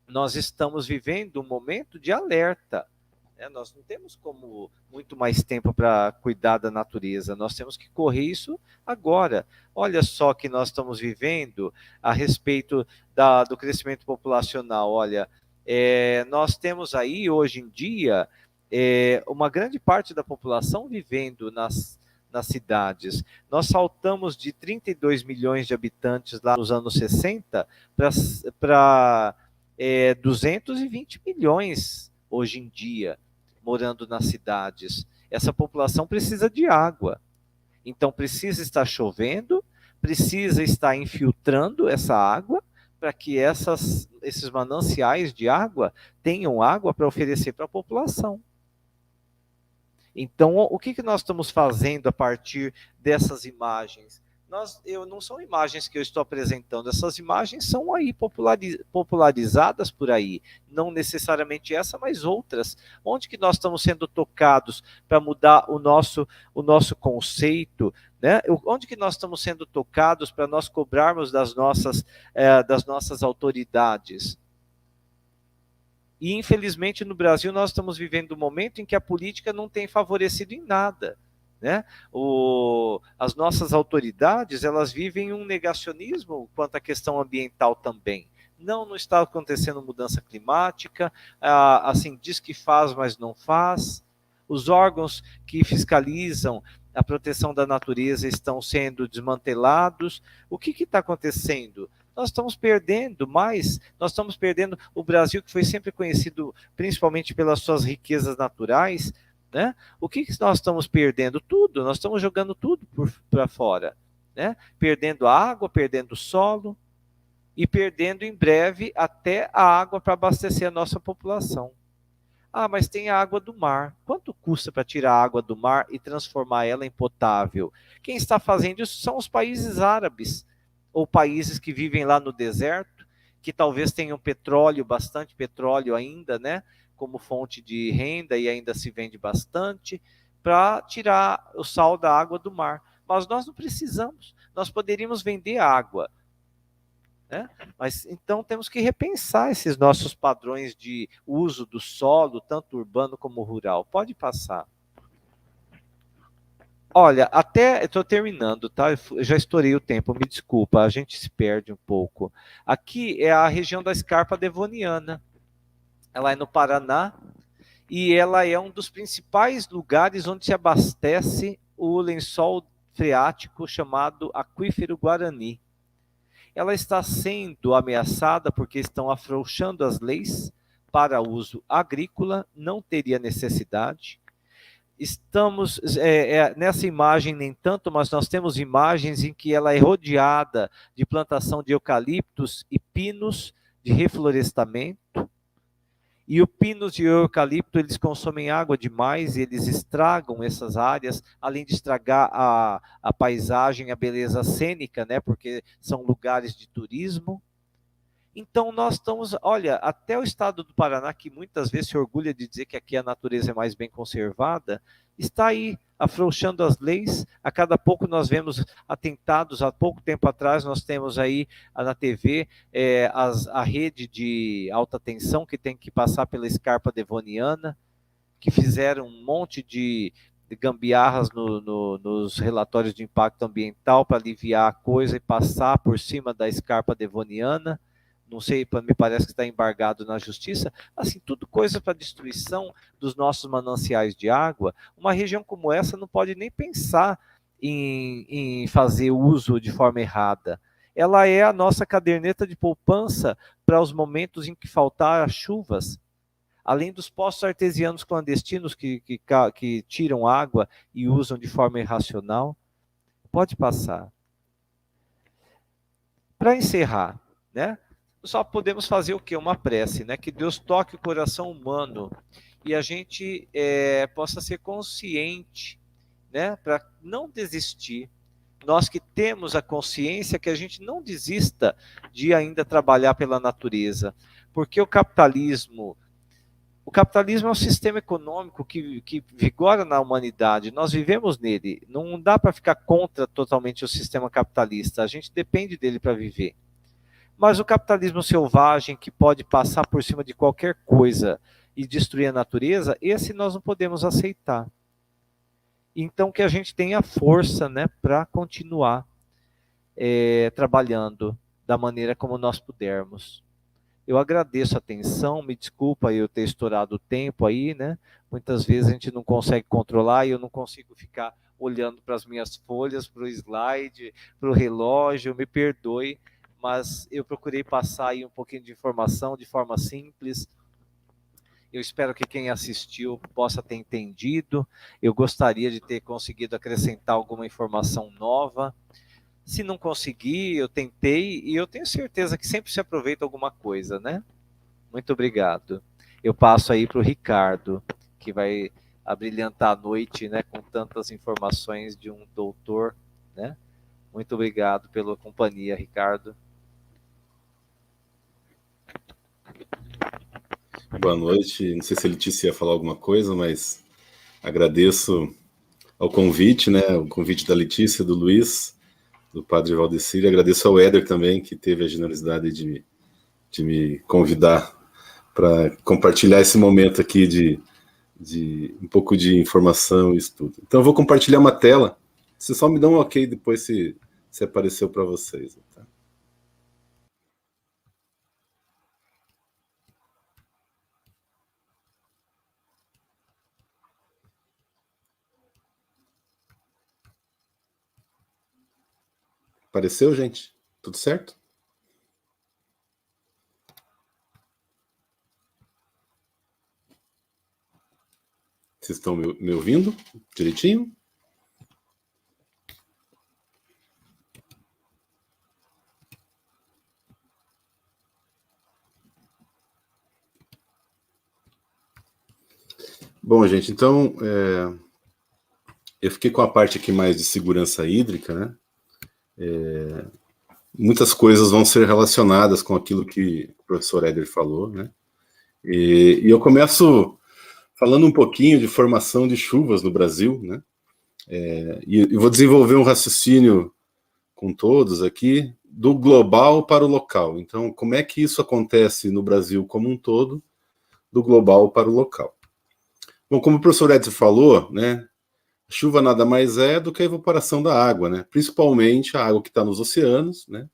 Nós estamos vivendo um momento de alerta, né? Nós não temos como muito mais tempo para cuidar da natureza. Nós temos que correr isso agora. Olha só que nós estamos vivendo a respeito do crescimento populacional. Olha, nós temos aí, hoje em dia, uma grande parte da população vivendo nas cidades. Nós saltamos de 32 milhões de habitantes lá nos anos 60 para 220 milhões hoje em dia, morando nas cidades. Essa população precisa de água. Então, precisa estar chovendo, precisa estar infiltrando essa água, para que esses mananciais de água tenham água para oferecer para a população. Então, o que nós estamos fazendo a partir dessas imagens? Não são imagens que eu estou apresentando, essas imagens são aí popularizadas por aí, não necessariamente essa, mas outras. Onde que nós estamos sendo tocados para mudar o nosso conceito, né? Onde que nós estamos sendo tocados para nós cobrarmos das nossas autoridades? E, infelizmente, no Brasil, nós estamos vivendo um momento em que a política não tem favorecido em nada, né? As nossas autoridades, elas vivem um negacionismo quanto à questão ambiental também. Não está acontecendo mudança climática, assim, diz que faz, mas não faz, Os órgãos que fiscalizam a proteção da natureza estão sendo desmantelados. O que está acontecendo? Nós estamos perdendo mais, nós estamos perdendo o Brasil, que foi sempre conhecido principalmente pelas suas riquezas naturais, né? O que nós estamos perdendo? Tudo, nós estamos jogando tudo para fora, né? Perdendo a água, perdendo o solo e perdendo em breve até a água para abastecer a nossa população. Ah, mas tem a água do mar. Quanto custa para tirar a água do mar e transformar ela em potável? Quem está fazendo isso são os países árabes, ou países que vivem lá no deserto, que talvez tenham petróleo, bastante petróleo ainda, né, como fonte de renda, e ainda se vende bastante, para tirar o sal da água do mar. Mas nós não precisamos. Nós poderíamos vender água, né? Mas então temos que repensar esses nossos padrões de uso do solo, tanto urbano como rural. Pode passar. Olha, até estou terminando, tá? Eu já estourei o tempo, me desculpa, a gente se perde um pouco. Aqui é a região da Escarpa Devoniana. Ela é no Paraná e ela é um dos principais lugares onde se abastece o lençol freático chamado Aquífero Guarani. Ela está sendo ameaçada porque estão afrouxando as leis para uso agrícola, não teria necessidade. Estamos nessa imagem nem tanto, mas nós temos imagens em que ela é rodeada de plantação de eucaliptos e pinos de reflorestamento. E o pinos e o eucalipto, eles consomem água demais, eles estragam essas áreas, além de estragar a paisagem, a beleza cênica, né? Porque são lugares de turismo. Então nós estamos, olha, até o estado do Paraná, que muitas vezes se orgulha de dizer que aqui a natureza é mais bem conservada, está aí afrouxando as leis. A cada pouco nós vemos atentados. Há pouco tempo atrás nós temos aí na TV a rede de alta tensão que tem que passar pela Escarpa Devoniana, que fizeram um monte de gambiarras nos relatórios de impacto ambiental para aliviar a coisa e passar por cima da Escarpa Devoniana. Não sei, me parece que está embargado na justiça. Assim, tudo coisa para destruição dos nossos mananciais de água. Uma região como essa não pode nem pensar em fazer uso de forma errada. Ela é a nossa caderneta de poupança para os momentos em que faltar as chuvas. Além dos poços artesianos clandestinos que tiram água e usam de forma irracional. Pode passar. Para encerrar, né? Só podemos fazer o quê? Uma prece, né? Que Deus toque o coração humano e a gente possa ser consciente, né? Para não desistir. Nós que temos a consciência que a gente não desista de ainda trabalhar pela natureza, porque o capitalismo é um sistema econômico que vigora na humanidade, nós vivemos nele, não dá para ficar contra totalmente o sistema capitalista, a gente depende dele para viver. Mas o capitalismo selvagem, que pode passar por cima de qualquer coisa e destruir a natureza, esse nós não podemos aceitar. Então que a gente tenha força, né, para continuar trabalhando da maneira como nós pudermos. Eu agradeço a atenção, me desculpa eu ter estourado o tempo aí, né? Muitas vezes a gente não consegue controlar e eu não consigo ficar olhando para as minhas folhas, para o slide, para o relógio, me perdoe, mas eu procurei passar aí um pouquinho de informação de forma simples. Eu espero que quem assistiu possa ter entendido. Eu gostaria de ter conseguido acrescentar alguma informação nova. Se não conseguir, eu tentei e eu tenho certeza que sempre se aproveita alguma coisa, né? Muito obrigado. Eu passo aí para o Ricardo, que vai abrilhantar a noite, né, com tantas informações de um doutor, né? Muito obrigado pela companhia, Ricardo. Boa noite. Não sei se a Letícia ia falar alguma coisa, mas agradeço ao convite, né? O convite da Letícia, do Luiz, do Padre Valdecir. Agradeço ao Éder também, que teve a generosidade de me convidar para compartilhar esse momento aqui de um pouco de informação e estudo. Então, eu vou compartilhar uma tela. Você só me dá um ok depois se apareceu para vocês. Tá? Apareceu, gente? Tudo certo? Vocês estão me ouvindo direitinho? Bom, gente, então eu fiquei com a parte aqui mais de segurança hídrica, né? Muitas coisas vão ser relacionadas com aquilo que o professor Éder falou, né? E eu começo falando um pouquinho de formação de chuvas no Brasil, né? E vou desenvolver um raciocínio com todos aqui do global para o local. Então, como é que isso acontece no Brasil como um todo, do global para o local? Bom, como o professor Edson falou, né, chuva nada mais é do que a evaporação da água, né, principalmente a água que está nos oceanos, né,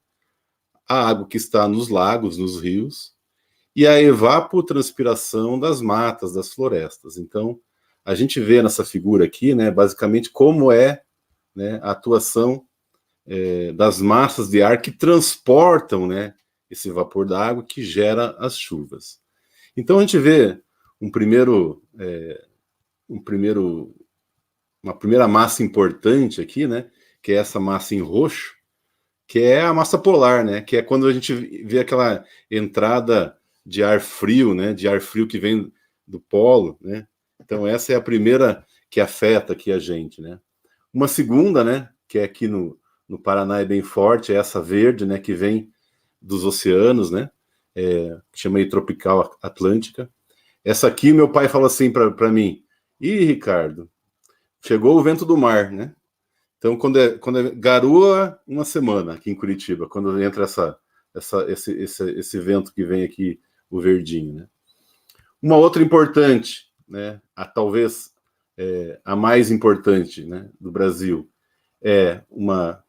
a água que está nos lagos, nos rios, e a evapotranspiração das matas, das florestas. Então, a gente vê nessa figura aqui, né, basicamente como é, né, a atuação das massas de ar que transportam, né, esse vapor da água que gera as chuvas. Então, a gente vê uma primeira massa importante aqui, né, que é essa massa em roxo, que é a massa polar, né, que é quando a gente vê aquela entrada de ar frio, né, de ar frio que vem do polo, né. Então essa é a primeira que afeta aqui a gente, né. Uma segunda, né, que é aqui no Paraná é bem forte, é essa verde, né, que vem dos oceanos, né, chama aí tropical atlântica. Essa aqui, meu pai falou assim para mim: ih, Ricardo, chegou o vento do mar, né? Então, quando garoa uma semana aqui em Curitiba, quando entra esse vento que vem aqui, o verdinho, né? Uma outra importante, né? Talvez a mais importante, né, do Brasil, é uma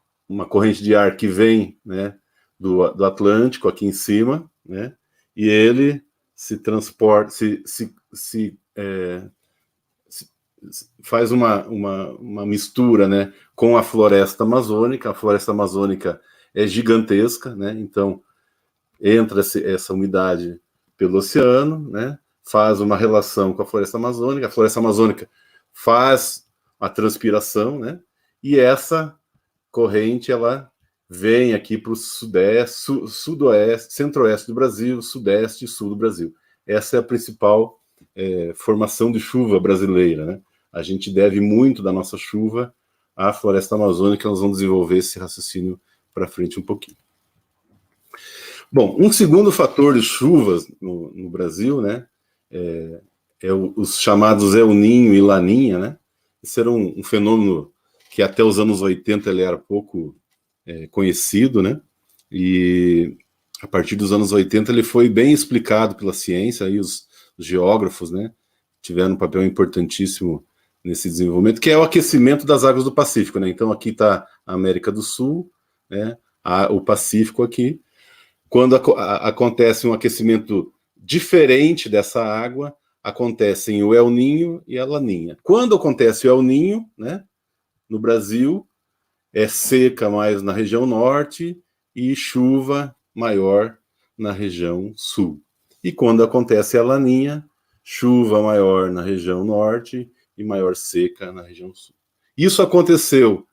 corrente de ar que vem, né, do Atlântico aqui em cima, né? E ele se transporta, faz uma mistura, né, com a floresta amazônica. A floresta amazônica é gigantesca, né? Então entra essa umidade pelo oceano, né? Faz uma relação com a floresta amazônica faz a transpiração, né? E essa corrente ela vem aqui para o sudeste, sudoeste, centro-oeste do Brasil, sudeste e sul do Brasil. Essa é a principal formação de chuva brasileira, né? A gente deve muito da nossa chuva à floresta amazônica. Nós vamos desenvolver esse raciocínio para frente um pouquinho. Bom, um segundo fator de chuvas no Brasil, né, os chamados El Ninho e Laninha, né? Esse era um fenômeno que até os anos 80 ele era pouco conhecido, né? E a partir dos anos 80 ele foi bem explicado pela ciência, aí os geógrafos, né, tiveram um papel importantíssimo nesse desenvolvimento, que é o aquecimento das águas do Pacífico, né? Então aqui está a América do Sul, né, o Pacífico aqui. Quando acontece um aquecimento diferente dessa água, acontecem o El Ninho e a Laninha. Quando acontece o El Ninho, né, no Brasil, é seca mais na região norte e chuva maior na região sul. E quando acontece a Laninha, chuva maior na região norte e maior seca na região sul. Isso aconteceu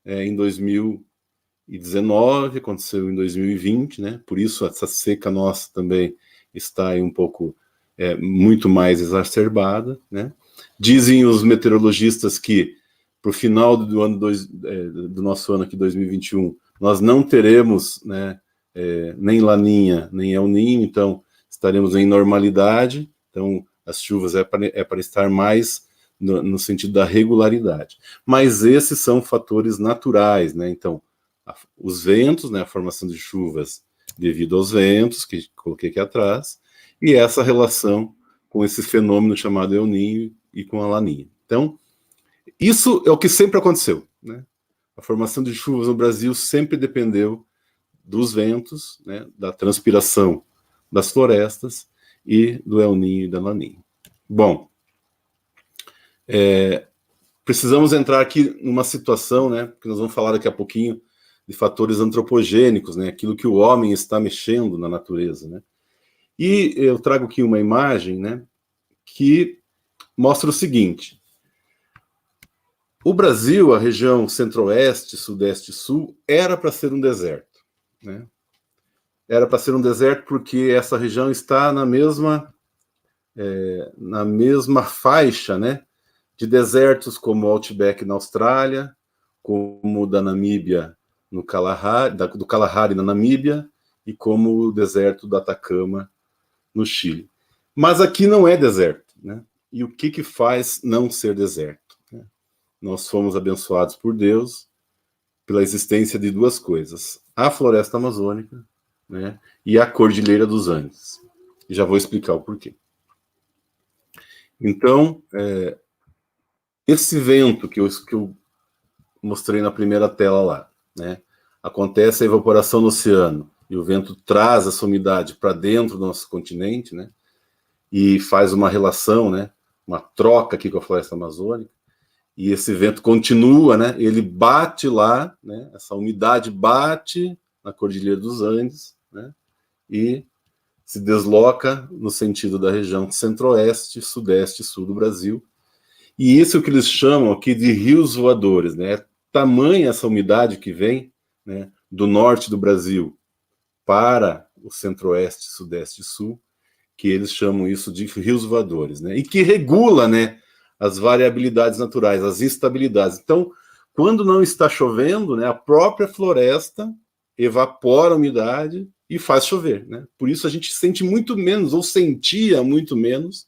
em 2019, aconteceu em 2020, né? Por isso essa seca nossa também está aí um pouco muito mais exacerbada, né? Dizem os meteorologistas que para o final do ano do nosso ano aqui, 2021, nós não teremos, né, nem Laninha, nem El Ninho, então estaremos em normalidade. Então as chuvas para estar mais no sentido da regularidade. Mas esses são fatores naturais, né? Então os ventos, né, a formação de chuvas devido aos ventos, que coloquei aqui atrás, e essa relação com esse fenômeno chamado El Ninho e com a Laninha. Então, isso é o que sempre aconteceu, né? A formação de chuvas no Brasil sempre dependeu dos ventos, né, da transpiração das florestas e do El Ninho e da Laninha. Bom, precisamos entrar aqui numa situação, né, que nós vamos falar daqui a pouquinho, de fatores antropogênicos, né? Aquilo que o homem está mexendo na natureza, né? E eu trago aqui uma imagem, né, que mostra o seguinte: o Brasil, a região centro-oeste, sudeste e sul, era para ser um deserto, né? Era para ser um deserto porque essa região está na mesma faixa, né, de desertos como o Outback na Austrália, como o da Namíbia, no Kalahari, do Kalahari na Namíbia, e como o deserto do Atacama no Chile. Mas aqui não é deserto, né? E o que faz não ser deserto, né? Nós fomos abençoados por Deus pela existência de duas coisas: a floresta amazônica, né, e a Cordilheira dos Andes. E já vou explicar o porquê. Então, esse vento que eu mostrei na primeira tela lá, né, acontece a evaporação no oceano, e o vento traz essa umidade para dentro do nosso continente, né, e faz uma relação, né, uma troca aqui com a floresta amazônica, e esse vento continua, né, ele bate lá, né, essa umidade bate na Cordilheira dos Andes, né, e se desloca no sentido da região centro-oeste, sudeste e sul do Brasil. E isso é o que eles chamam aqui de rios voadores, né? É tamanha essa umidade que vem, né, do norte do Brasil para o centro-oeste, sudeste e sul, que eles chamam isso de rios voadores, né? E que regula, né, as variabilidades naturais, as instabilidades. Então, quando não está chovendo, né, a própria floresta evapora a umidade e faz chover, né? Por isso a gente sente muito menos, ou sentia muito menos,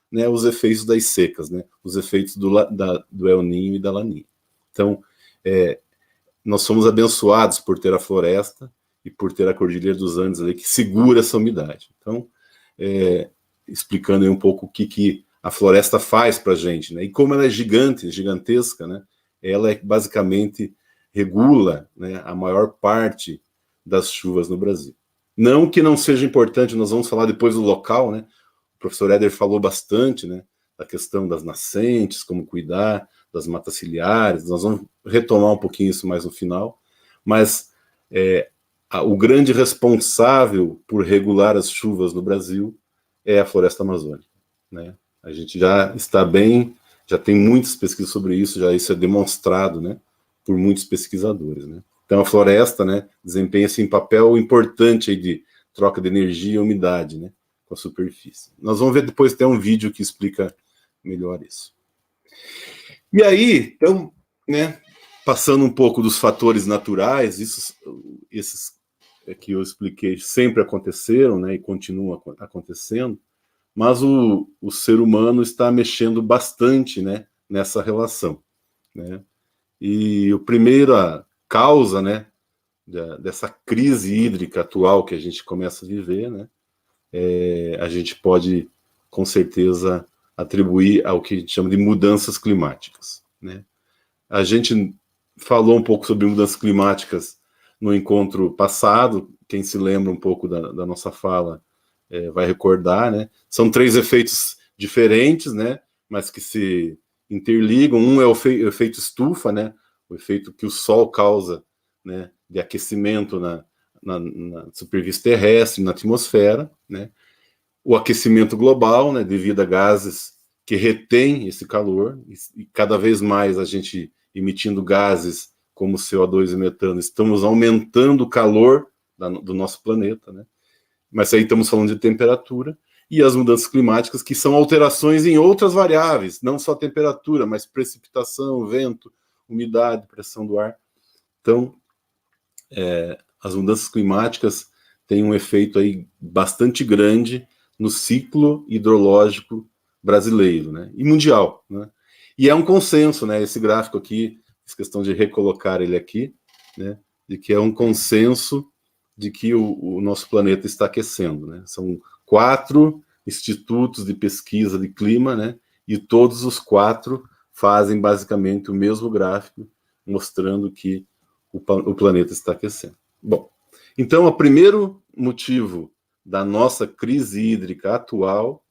né, os efeitos das secas, né? Os efeitos do El Niño e da Laninha. Então, nós somos abençoados por ter a floresta e por ter a Cordilheira dos Andes ali, que segura essa umidade. Então, explicando aí um pouco o que a floresta faz para a gente, né? E como ela é gigantesca, né? Ela basicamente regula, né, a maior parte das chuvas no Brasil. Não que não seja importante, nós vamos falar depois do local, né? O professor Éder falou bastante, né, da questão das nascentes, como cuidar das matas ciliares. Nós vamos retomar um pouquinho isso mais no final, mas o grande responsável por regular as chuvas no Brasil é a floresta amazônica, né? A gente já está bem, já tem muitas pesquisas sobre isso, já isso é demonstrado, né, por muitos pesquisadores, né? Então a floresta, né, desempenha assim, papel importante aí de troca de energia e umidade, né, com a superfície. Nós vamos ver depois até um vídeo que explica melhor isso. E aí, então, né, passando um pouco dos fatores naturais, esses que eu expliquei sempre aconteceram, né, e continuam acontecendo, mas o ser humano está mexendo bastante, né, nessa relação, né? E a primeira causa, né, dessa crise hídrica atual que a gente começa a viver, né, a gente pode, com certeza, atribuir ao que a gente chama de mudanças climáticas, né? A gente falou um pouco sobre mudanças climáticas no encontro passado. Quem se lembra um pouco da nossa fala vai recordar, né? São 3 efeitos diferentes, né, mas que se interligam. Um é o efeito estufa, né, o efeito que o Sol causa, né, de aquecimento na superfície terrestre, na atmosfera, né? O aquecimento global, né, devido a gases que retêm esse calor, e cada vez mais a gente emitindo gases como CO2 e metano, estamos aumentando o calor do nosso planeta, né? Mas aí estamos falando de temperatura, e as mudanças climáticas, que são alterações em outras variáveis, não só temperatura, mas precipitação, vento, umidade, pressão do ar. Então, as mudanças climáticas têm um efeito aí bastante grande no ciclo hidrológico brasileiro, né, e mundial, né? E é um consenso, né, esse gráfico aqui, fiz questão de recolocar ele aqui, né, de que é um consenso de que o nosso planeta está aquecendo, né? São 4 institutos de pesquisa de clima, né, e todos os 4 fazem basicamente o mesmo gráfico, mostrando que o planeta está aquecendo. Bom, então o primeiro motivo da nossa crise hídrica atual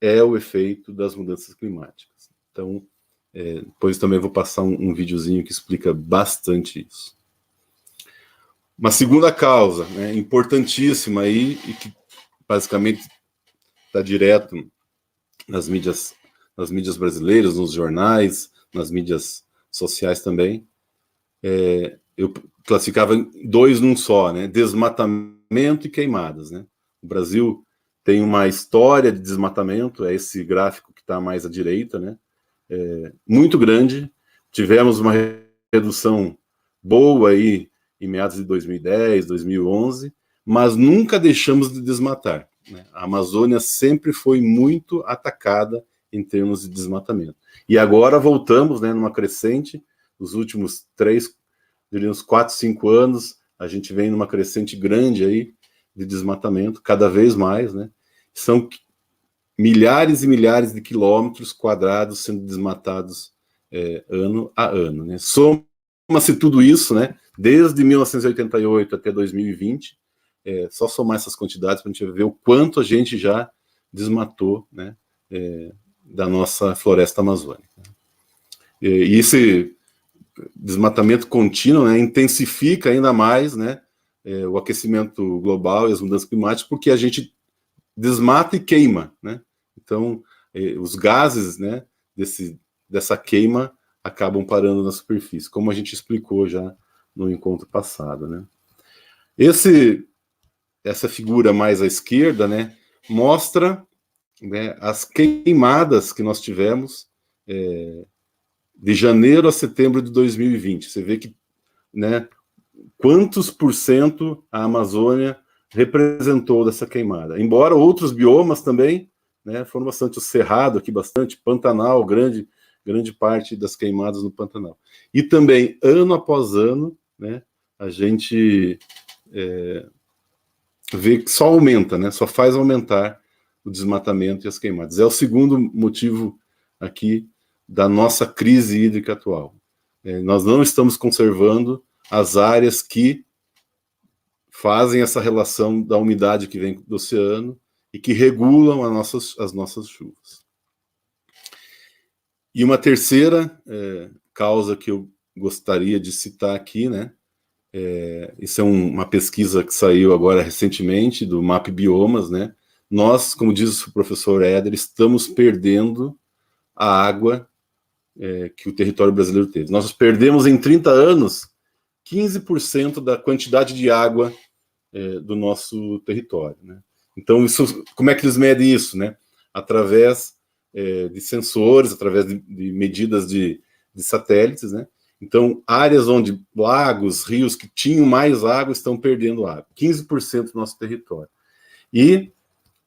é o efeito das mudanças climáticas. Então, depois também vou passar um videozinho que explica bastante isso. Uma segunda causa, né, importantíssima aí, e que basicamente está direto nas mídias brasileiras, nos jornais, nas mídias sociais também, eu classificava em dois num só, né? Desmatamento e queimadas, né? O Brasil tem uma história de desmatamento, é esse gráfico que está mais à direita, né? Muito grande. Tivemos uma redução boa aí em meados de 2010, 2011, mas nunca deixamos de desmatar, né? A Amazônia sempre foi muito atacada em termos de desmatamento. E agora voltamos, né, numa crescente. Os últimos 4, 5 anos, a gente vem numa crescente grande aí de desmatamento, cada vez mais, né? São milhares e milhares de quilômetros quadrados sendo desmatados ano a ano, né? Soma-se tudo isso, né? Desde 1988 até 2020, só somar essas quantidades para a gente ver o quanto a gente já desmatou, né? Da nossa floresta amazônica. E esse desmatamento contínuo, né, intensifica ainda mais, né, o aquecimento global e as mudanças climáticas, porque a gente desmata e queima, né? Então, os gases, né, dessa queima acabam parando na superfície, como a gente explicou já no encontro passado, né? Essa figura mais à esquerda, né, mostra, né, as queimadas que nós tivemos de janeiro a setembro de 2020. Você vê que, né, quantos por cento a Amazônia representou dessa queimada. Embora outros biomas também, né, foram bastante, o Cerrado aqui bastante, Pantanal, grande parte das queimadas no Pantanal. E também, ano após ano, né, a gente vê que só aumenta, né, só faz aumentar o desmatamento e as queimadas. É o segundo motivo aqui da nossa crise hídrica atual. Nós não estamos conservando as áreas que fazem essa relação da umidade que vem do oceano e que regulam as nossas chuvas. E uma terceira causa que eu gostaria de citar aqui, né? Isso é uma pesquisa que saiu agora recentemente do MAP Biomas, né? Nós, como diz o professor Éder, estamos perdendo a água que o território brasileiro teve. Nós perdemos em 30 anos 15% da quantidade de água do nosso território, né? Então, como é que eles medem isso, né? Através de sensores, através de medidas de satélites, né? Então, áreas onde lagos, rios que tinham mais água estão perdendo água. 15% do nosso território. E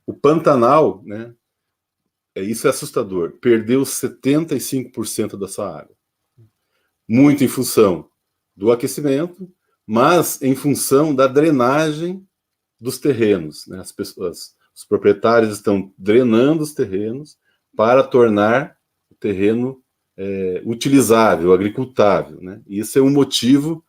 o Pantanal, né? Isso é assustador. Perdeu 75% dessa água. Muito em função do aquecimento, mas em função da drenagem dos terrenos, né? Os proprietários estão drenando os terrenos para tornar o terreno utilizável, agricultável, né? E isso é um motivo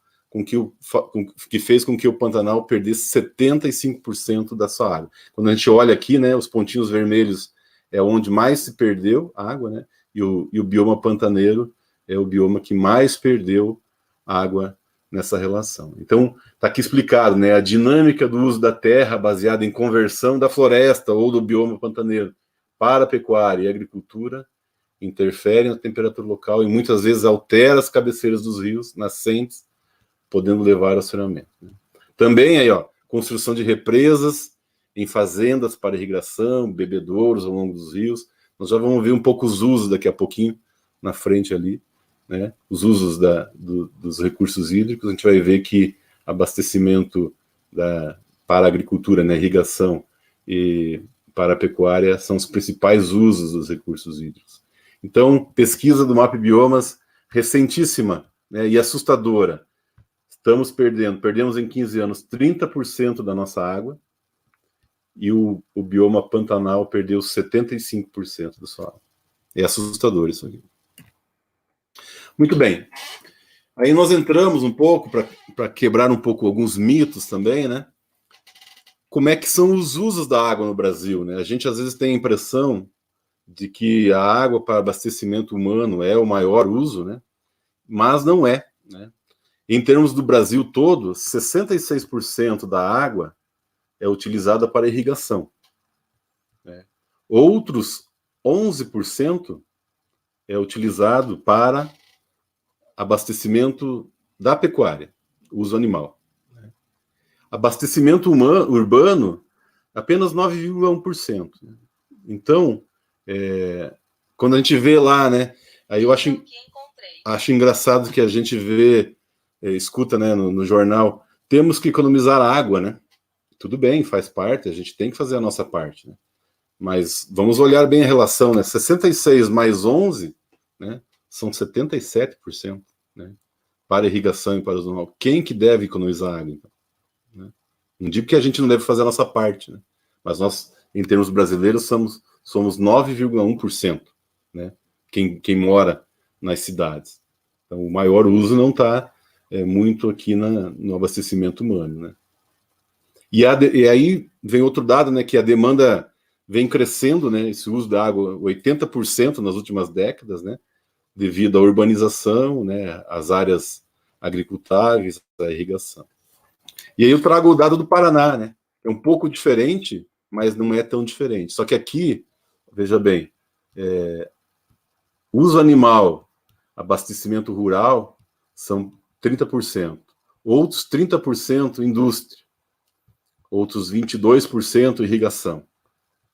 que fez com que o Pantanal perdesse 75% da sua água. Quando a gente olha aqui, né, os pontinhos vermelhos é onde mais se perdeu água, né? E o bioma pantaneiro é o bioma que mais perdeu água nessa relação. Então, está aqui explicado, né, a dinâmica do uso da terra baseada em conversão da floresta ou do bioma pantaneiro para a pecuária e a agricultura interfere na temperatura local e muitas vezes altera as cabeceiras dos rios, nascentes, podendo levar ao saneamento, né? Também aí, ó, construção de represas em fazendas para irrigação, bebedouros ao longo dos rios. Nós já vamos ver um pouco os usos daqui a pouquinho na frente ali, né? Os usos dos recursos hídricos. A gente vai ver que abastecimento para a agricultura, né, irrigação e para a pecuária são os principais usos dos recursos hídricos. Então, pesquisa do MAP Biomas recentíssima, né, e assustadora. Perdemos em 15 anos 30% da nossa água e o bioma Pantanal perdeu 75% da sua água. É assustador isso aqui. Muito bem. Aí nós entramos um pouco para quebrar um pouco alguns mitos também, né? Como é que são os usos da água no Brasil, né? A gente às vezes tem a impressão de que a água para abastecimento humano é o maior uso, né? Mas não é, né? Em termos do Brasil todo, 66% da água é utilizada para irrigação. Né? Outros 11% é utilizado para abastecimento da pecuária, uso animal. Né? Abastecimento urbano, apenas 9,1%. Então, quando a gente vê lá, né, aí eu acho engraçado que a gente vê, escuta, né, no jornal, temos que economizar água, né? Tudo bem, faz parte, a gente tem que fazer a nossa parte, né? Mas vamos olhar bem a relação, né? 66 mais 11, né, são 77%, né, para irrigação e para uso normal. Quem que deve economizar água, então? Né? Não digo que a gente não deve fazer a nossa parte, né? Mas nós, em termos brasileiros, somos 9,1%, né? Quem mora nas cidades. Então, o maior uso não está muito aqui no abastecimento humano, né? E aí vem outro dado, né, que a demanda vem crescendo, né, esse uso da água, 80% nas últimas décadas, né, devido à urbanização, né, às áreas agricultáveis, à irrigação. E aí eu trago o dado do Paraná, né, é um pouco diferente, mas não é tão diferente. Só que aqui, veja bem, uso animal, abastecimento rural, são 30%. Outros 30% indústria. Outros 22% irrigação.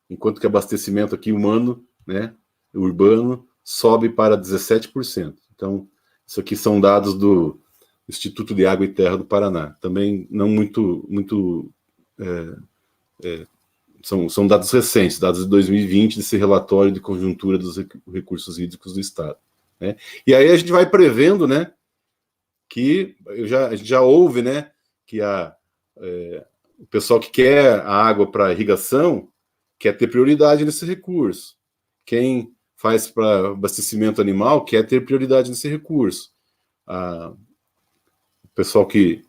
Enquanto que abastecimento aqui humano, né, urbano, sobe para 17%. Então, isso aqui são dados do Instituto de Água e Terra do Paraná. Também não muito são dados recentes, dados de 2020, desse relatório de conjuntura dos recursos hídricos do Estado. Né? E aí a gente vai prevendo, né, que a gente já ouve, né, que o pessoal que quer a água para irrigação quer ter prioridade nesse recurso. Quem faz para abastecimento animal quer ter prioridade nesse recurso. O pessoal que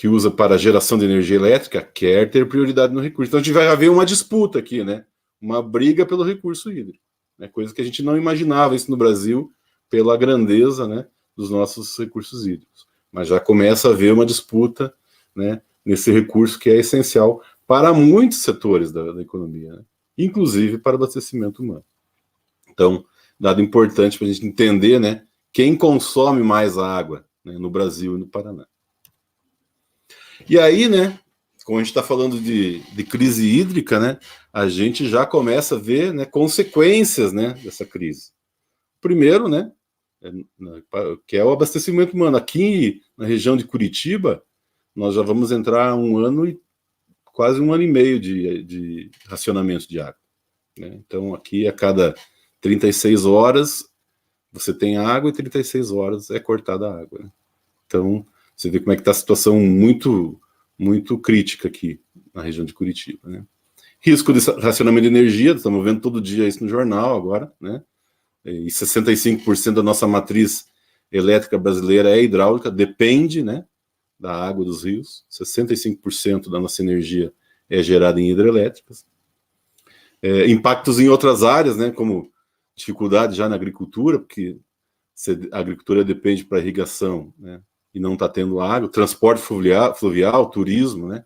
usa para geração de energia elétrica quer ter prioridade no recurso. Então a gente vai haver uma disputa aqui, né? Uma briga pelo recurso hídrico. Né? Coisa que a gente não imaginava isso no Brasil pela grandeza, né, dos nossos recursos hídricos. Mas já começa a haver uma disputa, né, nesse recurso que é essencial para muitos setores da economia, né? Inclusive para o abastecimento humano. Então, dado importante para a gente entender, né, quem consome mais água, né, no Brasil e no Paraná. E aí, né, como a gente está falando de crise hídrica, né, a gente já começa a ver, né, consequências, né, dessa crise. Primeiro, né, que é o abastecimento humano. Aqui na região de Curitiba, nós já vamos entrar quase um ano e meio de racionamento de água. Né? Então, aqui a cada 36 horas você tem água e 36 horas é cortada a água. Né? Então, você vê como é que está a situação muito, muito crítica aqui na região de Curitiba. Né? Risco de racionamento de energia, estamos vendo todo dia isso no jornal agora, né? E 65% da nossa matriz elétrica brasileira é hidráulica, depende, né, da água dos rios. 65% da nossa energia é gerada em hidrelétricas. Impactos em outras áreas, né, como dificuldade já na agricultura, porque a agricultura depende para irrigação, né, e não está tendo água. Transporte fluvial, turismo, né.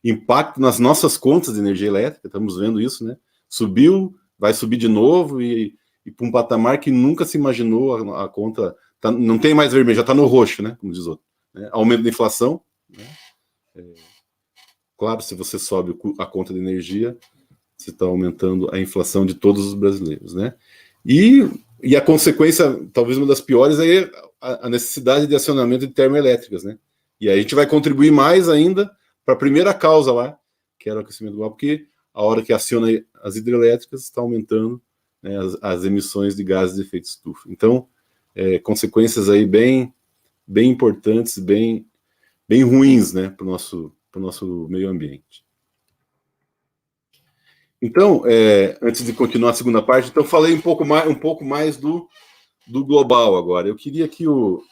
Impacto nas nossas contas de energia elétrica, estamos vendo isso, né. Subiu, vai subir de novo e para um patamar que nunca se imaginou, a conta não tem mais vermelho, já está no roxo, né, como diz outro. Né? Aumento da inflação. Né? Claro, se você sobe a conta de energia, você está aumentando a inflação de todos os brasileiros. Né? E a consequência, talvez uma das piores, é a necessidade de acionamento de termoelétricas. Né? E aí a gente vai contribuir mais ainda para a primeira causa lá, que era o aquecimento global, porque a hora que aciona as hidrelétricas está aumentando, né, as emissões de gases de efeito estufa. Então, consequências aí bem importantes, bem ruins, né, para o nosso meio ambiente. Então, antes de continuar a segunda parte, então falei um pouco mais do global agora. Eu queria que o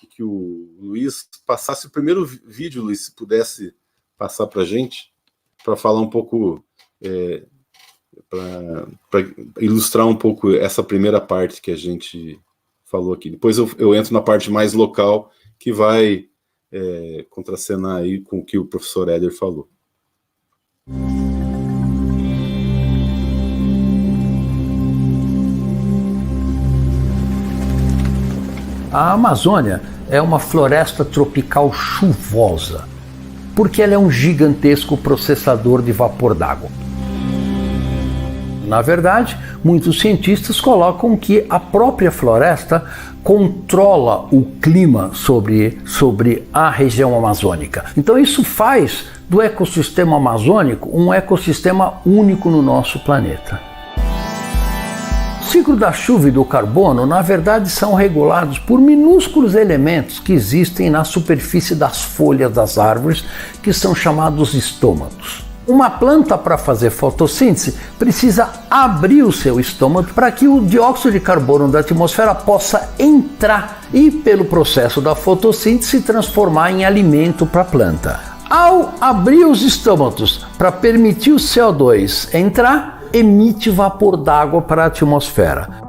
Luiz passasse o primeiro vídeo, Luiz, se pudesse passar para a gente, para falar um pouco, para ilustrar um pouco essa primeira parte que a gente falou aqui. Depois eu entro na parte mais local, que vai contracenar aí com o que o professor Éder falou. A Amazônia é uma floresta tropical chuvosa, porque ela é um gigantesco processador de vapor d'água. Na verdade, muitos cientistas colocam que a própria floresta controla o clima sobre a região amazônica. Então isso faz do ecossistema amazônico um ecossistema único no nosso planeta. O ciclo da chuva e do carbono, na verdade, são regulados por minúsculos elementos que existem na superfície das folhas das árvores, que são chamados estômatos. Uma planta, para fazer fotossíntese, precisa abrir o seu estômago para que o dióxido de carbono da atmosfera possa entrar e, pelo processo da fotossíntese, se transformar em alimento para a planta. Ao abrir os estômatos para permitir o CO2 entrar, emite vapor d'água para a atmosfera.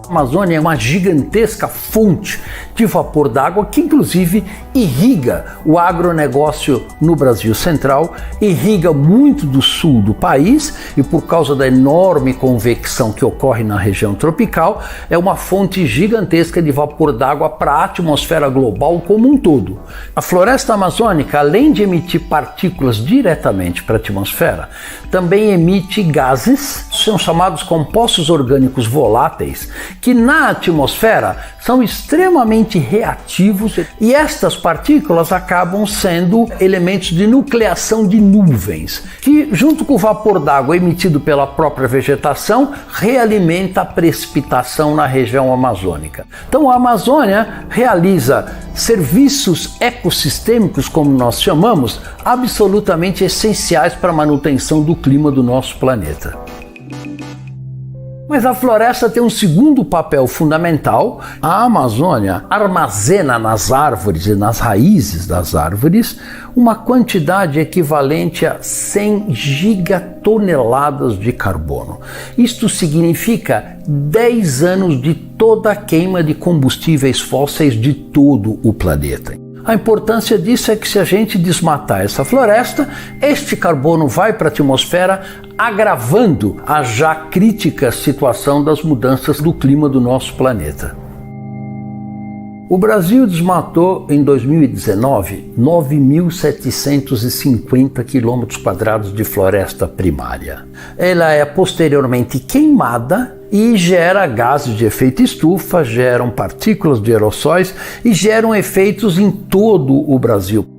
A Amazônia é uma gigantesca fonte de vapor d'água que inclusive irriga o agronegócio no Brasil Central, irriga muito do sul do país e por causa da enorme convecção que ocorre na região tropical, é uma fonte gigantesca de vapor d'água para a atmosfera global como um todo. A floresta amazônica, além de emitir partículas diretamente para a atmosfera, também emite gases, são chamados compostos orgânicos voláteis, que na atmosfera são extremamente reativos e estas partículas acabam sendo elementos de nucleação de nuvens, que junto com o vapor d'água emitido pela própria vegetação, realimenta a precipitação na região amazônica. Então a Amazônia realiza serviços ecossistêmicos, como nós chamamos, absolutamente essenciais para a manutenção do clima do nosso planeta. Mas a floresta tem um segundo papel fundamental. A Amazônia armazena nas árvores e nas raízes das árvores uma quantidade equivalente a 100 gigatoneladas de carbono. Isto significa 10 anos de toda a queima de combustíveis fósseis de todo o planeta. A importância disso é que se a gente desmatar essa floresta, este carbono vai para a atmosfera, agravando a já crítica situação das mudanças do clima do nosso planeta. O Brasil desmatou em 2019 9.750 km² de floresta primária. Ela é posteriormente queimada e gera gases de efeito estufa, geram partículas de aerossóis e geram efeitos em todo o Brasil.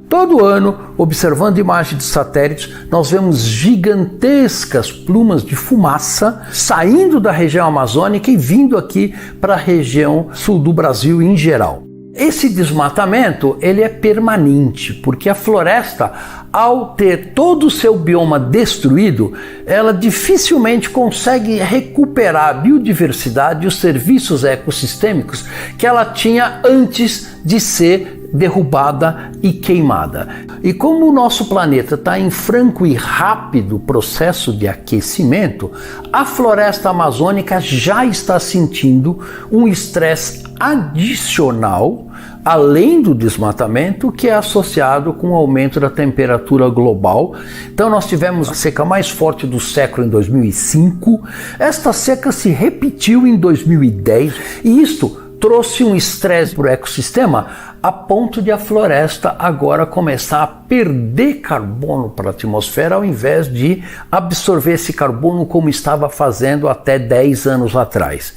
Todo ano, observando imagens de satélites, nós vemos gigantescas plumas de fumaça saindo da região amazônica e vindo aqui para a região sul do Brasil em geral. Esse desmatamento ele é permanente, porque a floresta, ao ter todo o seu bioma destruído, ela dificilmente consegue recuperar a biodiversidade e os serviços ecossistêmicos que ela tinha antes de ser derrubada e queimada. E como o nosso planeta está em franco e rápido processo de aquecimento, a floresta amazônica já está sentindo um estresse adicional, além do desmatamento, que é associado com o aumento da temperatura global. Então nós tivemos a seca mais forte do século em 2005, esta seca se repetiu em 2010 e isto trouxe um estresse para o ecossistema a ponto de a floresta agora começar a perder carbono para a atmosfera ao invés de absorver esse carbono como estava fazendo até 10 anos atrás.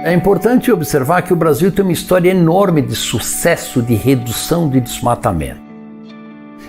É importante observar que o Brasil tem uma história enorme de sucesso de redução de desmatamento.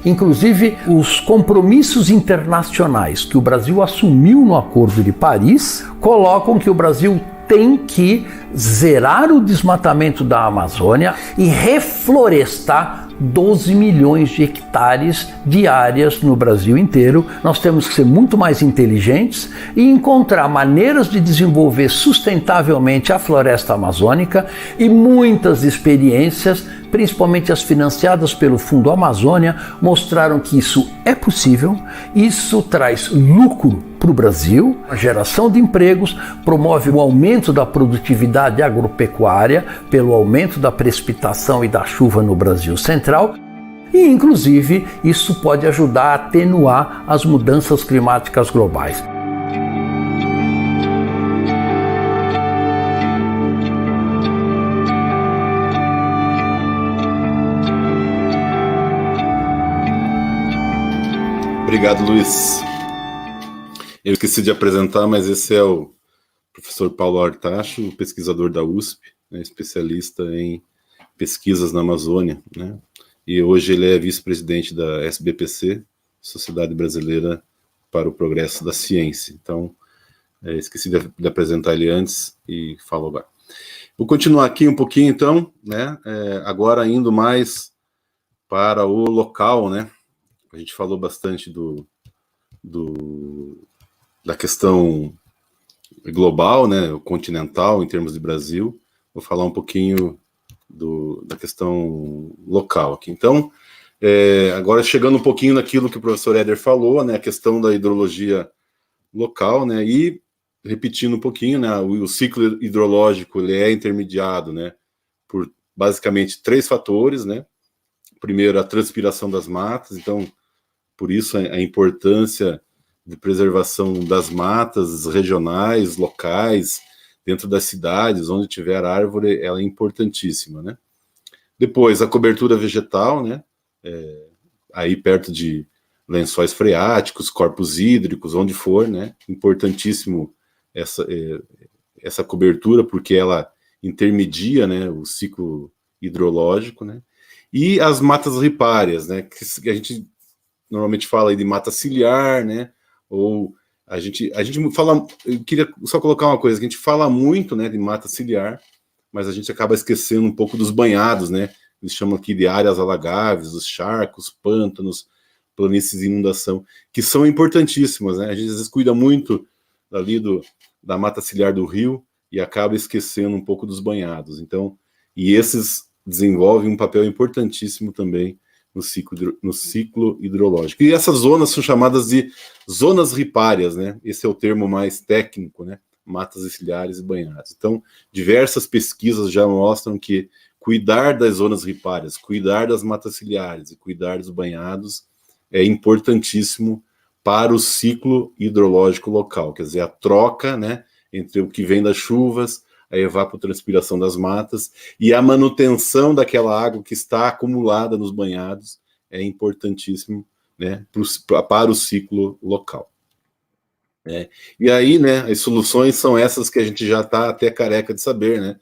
Inclusive, os compromissos internacionais que o Brasil assumiu no Acordo de Paris colocam que o Brasil tem que zerar o desmatamento da Amazônia e reflorestar 12 milhões de hectares de áreas no Brasil inteiro. Nós temos que ser muito mais inteligentes e encontrar maneiras de desenvolver sustentavelmente a floresta amazônica e muitas experiências principalmente as financiadas pelo Fundo Amazônia, mostraram que isso é possível, isso traz lucro para o Brasil, a geração de empregos, promove o aumento da produtividade agropecuária pelo aumento da precipitação e da chuva no Brasil Central, e inclusive isso pode ajudar a atenuar as mudanças climáticas globais. Obrigado, Luiz. Eu esqueci de apresentar, mas esse é o professor Paulo Artacho, pesquisador da USP, né, especialista em pesquisas na Amazônia, né, e hoje ele é vice-presidente da SBPC, Sociedade Brasileira para o Progresso da Ciência. Então, esqueci de apresentar ele antes e falo agora. Vou continuar aqui um pouquinho, então, né, agora indo mais para o local, né. A gente falou bastante da questão global, né, continental, em termos de Brasil. Vou falar um pouquinho da questão local aqui. Então, agora chegando um pouquinho naquilo que o professor Éder falou, né, a questão da hidrologia local, né, e repetindo um pouquinho, né, o ciclo hidrológico ele é intermediado, né, por basicamente 3 fatores, né. Primeiro, a transpiração das matas, então, por isso a importância de preservação das matas regionais, locais, dentro das cidades, onde tiver árvore, ela é importantíssima, né? Depois, a cobertura vegetal, né? Aí perto de lençóis freáticos, corpos hídricos, onde for, né? Importantíssimo essa cobertura, porque ela intermedia, né, o ciclo hidrológico, né? E as matas ripárias, né? Que a gente normalmente fala aí de mata ciliar, né? Ou a gente fala, eu queria só colocar uma coisa, que a gente fala muito, né, de mata ciliar, mas a gente acaba esquecendo um pouco dos banhados, né? Eles chamam aqui de áreas alagáveis, os charcos, pântanos, planícies de inundação, que são importantíssimas, né? A gente às vezes cuida muito ali da mata ciliar do rio e acaba esquecendo um pouco dos banhados. Então, e esses desenvolvem um papel importantíssimo também no ciclo hidrológico. E essas zonas são chamadas de zonas ripárias, né? Esse é o termo mais técnico, né? Matas ciliares e banhados. Então, diversas pesquisas já mostram que cuidar das zonas ripárias, cuidar das matas ciliares e cuidar dos banhados é importantíssimo para o ciclo hidrológico local, quer dizer, a troca, né, entre o que vem das chuvas, a evapotranspiração das matas e a manutenção daquela água que está acumulada nos banhados é importantíssimo, né, para o ciclo local. E aí, né, as soluções são essas que a gente já está até careca de saber, né?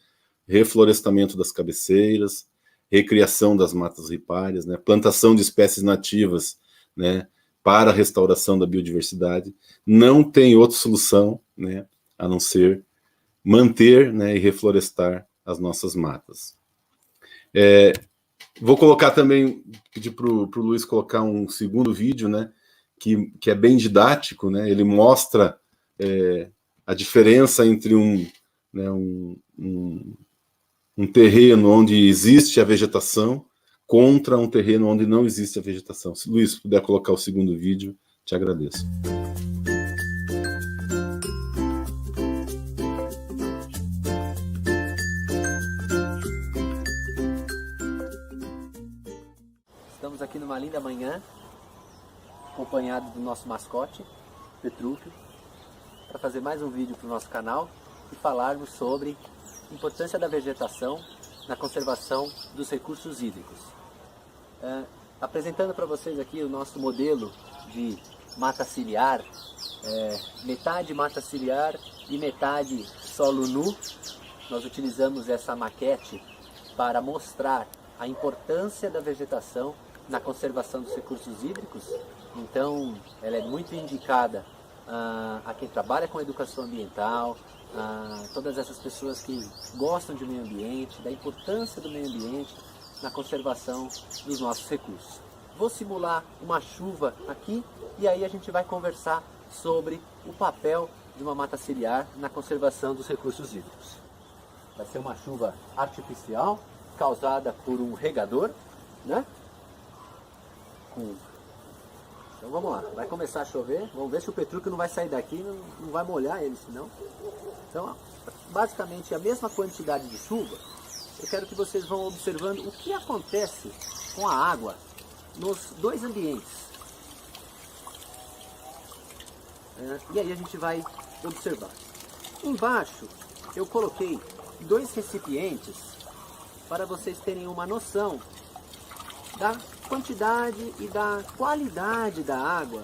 Reflorestamento das cabeceiras, recriação das matas ripárias, né, plantação de espécies nativas, né, para a restauração da biodiversidade. Não tem outra solução, né, a não ser manter, né, e reflorestar as nossas matas. Vou colocar também, pedir para o Luiz colocar um segundo vídeo, né, que é bem didático, né, ele mostra a diferença entre um terreno onde existe a vegetação contra um terreno onde não existe a vegetação. Se Luiz puder colocar o segundo vídeo, te agradeço. Estamos aqui numa linda manhã, acompanhado do nosso mascote, Petrúquio, para fazer mais um vídeo para o nosso canal e falarmos sobre a importância da vegetação na conservação dos recursos hídricos. Apresentando para vocês aqui o nosso modelo de mata ciliar, metade mata ciliar e metade solo nu. Nós utilizamos essa maquete para mostrar a importância da vegetação na conservação dos recursos hídricos. Então, ela é muito indicada a quem trabalha com educação ambiental, todas essas pessoas que gostam de meio ambiente, da importância do meio ambiente na conservação dos nossos recursos. Vou simular uma chuva aqui e aí a gente vai conversar sobre o papel de uma mata ciliar na conservação dos recursos hídricos. Vai ser uma chuva artificial, causada por um regador, né? Então vamos lá, vai começar a chover, vamos ver se o Petrúquio não vai sair daqui, não vai molhar ele, senão. Então, basicamente a mesma quantidade de chuva, eu quero que vocês vão observando o que acontece com a água nos dois ambientes. E aí a gente vai observar. Embaixo eu coloquei 2 recipientes para vocês terem uma noção da quantidade e da qualidade da água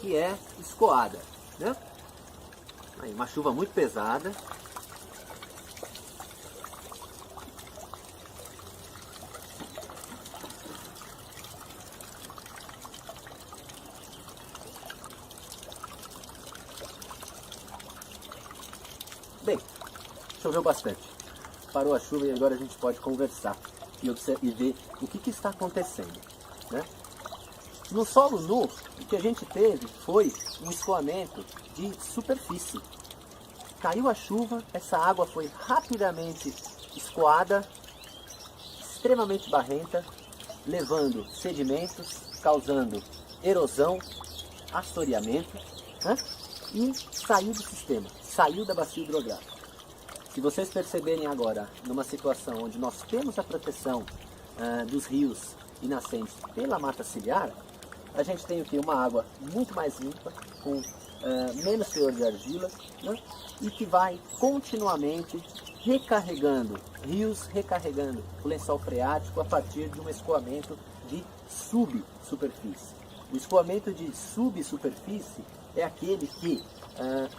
que é escoada, né? Aí, uma chuva muito pesada. Bem, choveu bastante. Parou a chuva e agora a gente pode conversar e ver o que está acontecendo, né? No solo nu, o que a gente teve foi um escoamento de superfície. Caiu a chuva, essa água foi rapidamente escoada, extremamente barrenta, levando sedimentos, causando erosão, assoreamento, né? E saiu do sistema, saiu da bacia hidrográfica. Se vocês perceberem agora, numa situação onde nós temos a proteção dos rios e nascentes pela mata ciliar, a gente tem aqui uma água muito mais limpa, com menos teor de argila, né? E que vai continuamente recarregando, rios recarregando o lençol freático a partir de um escoamento de subsuperfície. O escoamento de subsuperfície é aquele que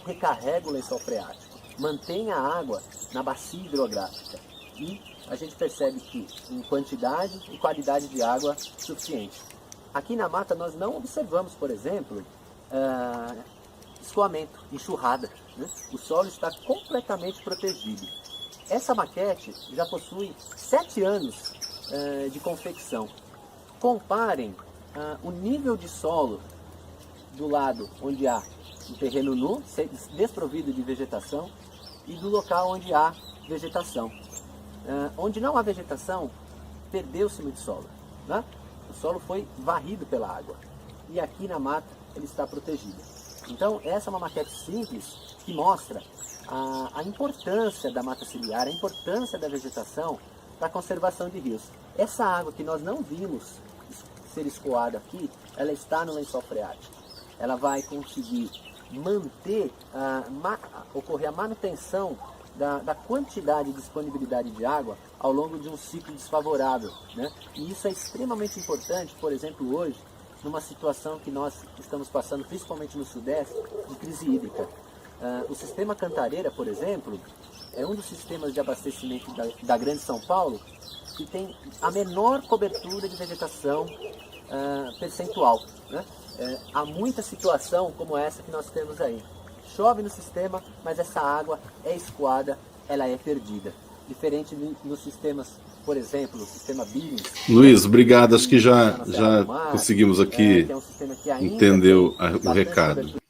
recarrega o lençol freático, mantém a água na bacia hidrográfica e a gente percebe que em quantidade e qualidade de água suficiente. Aqui na mata nós não observamos, por exemplo, escoamento, enxurrada, né? O solo está completamente protegido. Essa maquete já possui 7 anos de confecção. Comparem o nível de solo do lado onde há um terreno nu, desprovido de vegetação, e do local onde há vegetação. Onde não há vegetação, perdeu-se muito solo, né? O solo foi varrido pela água. E aqui na mata ele está protegido. Então essa é uma maquete simples que mostra a importância da mata ciliar, a importância da vegetação para a conservação de rios. Essa água que nós não vimos ser escoada aqui, ela está no lençol freático. Ela vai conseguir manter, ocorrer a manutenção da quantidade e disponibilidade de água ao longo de um ciclo desfavorável, né? E isso é extremamente importante, por exemplo, hoje, numa situação que nós estamos passando, principalmente no Sudeste, de crise hídrica. O sistema Cantareira, por exemplo, é um dos sistemas de abastecimento da Grande São Paulo que tem a menor cobertura de vegetação percentual, né? Há muita situação como essa que nós temos aí. Chove no sistema, mas essa água é escoada, ela é perdida. Diferente nos sistemas, por exemplo, o sistema Billings. Luiz, obrigado. Acho que já conseguimos aqui que é um sistema que ainda entender o recado.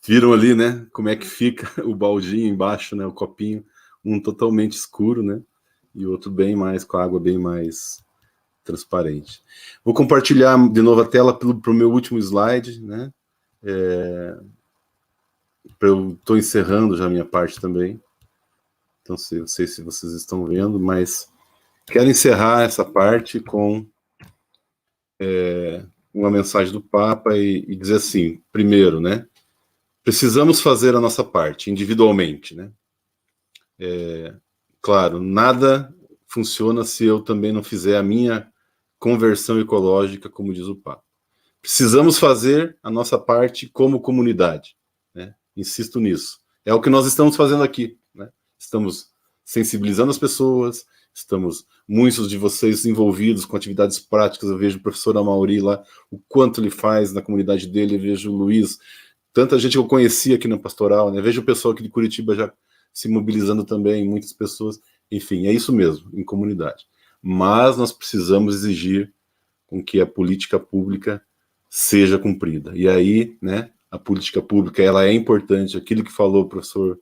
Viram ali, né? Como é que fica o baldinho embaixo, né? O copinho, um totalmente escuro, né? E o outro bem mais, com a água bem mais transparente. Vou compartilhar de novo a tela para o meu último slide, né? Eu estou encerrando já a minha parte também. Então, não sei se vocês estão vendo, mas quero encerrar essa parte com uma mensagem do Papa e dizer assim, primeiro, né? Precisamos fazer a nossa parte, individualmente, né? Claro, nada funciona se eu também não fizer a minha conversão ecológica, como diz o Papa. Precisamos fazer a nossa parte como comunidade, né? Insisto nisso. É o que nós estamos fazendo aqui, né? Estamos sensibilizando as pessoas, estamos muitos de vocês envolvidos com atividades práticas. Eu vejo o professor Amauri lá, o quanto ele faz na comunidade dele, eu vejo o Luiz, tanta gente que eu conheci aqui na Pastoral, né? Vejo o pessoal aqui de Curitiba já se mobilizando também, muitas pessoas. Enfim, é isso mesmo, em comunidade. Mas nós precisamos exigir com que a política pública seja cumprida. E aí, né, a política pública, ela é importante, aquilo que falou o professor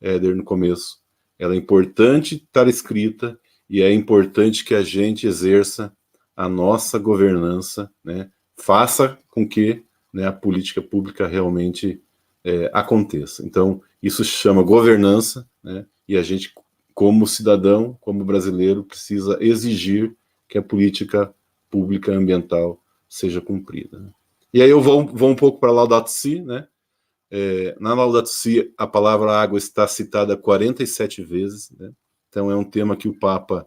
Éder no começo, ela é importante estar escrita e é importante que a gente exerça a nossa governança, né, faça com que, né, a política pública realmente aconteça. Então, isso se chama governança, né, e a gente, como cidadão, como brasileiro, precisa exigir que a política pública ambiental seja cumprida, né? E aí eu vou um pouco para Laudato Si, né? Na Laudato Si, a palavra água está citada 47 vezes, né? Então é um tema que o Papa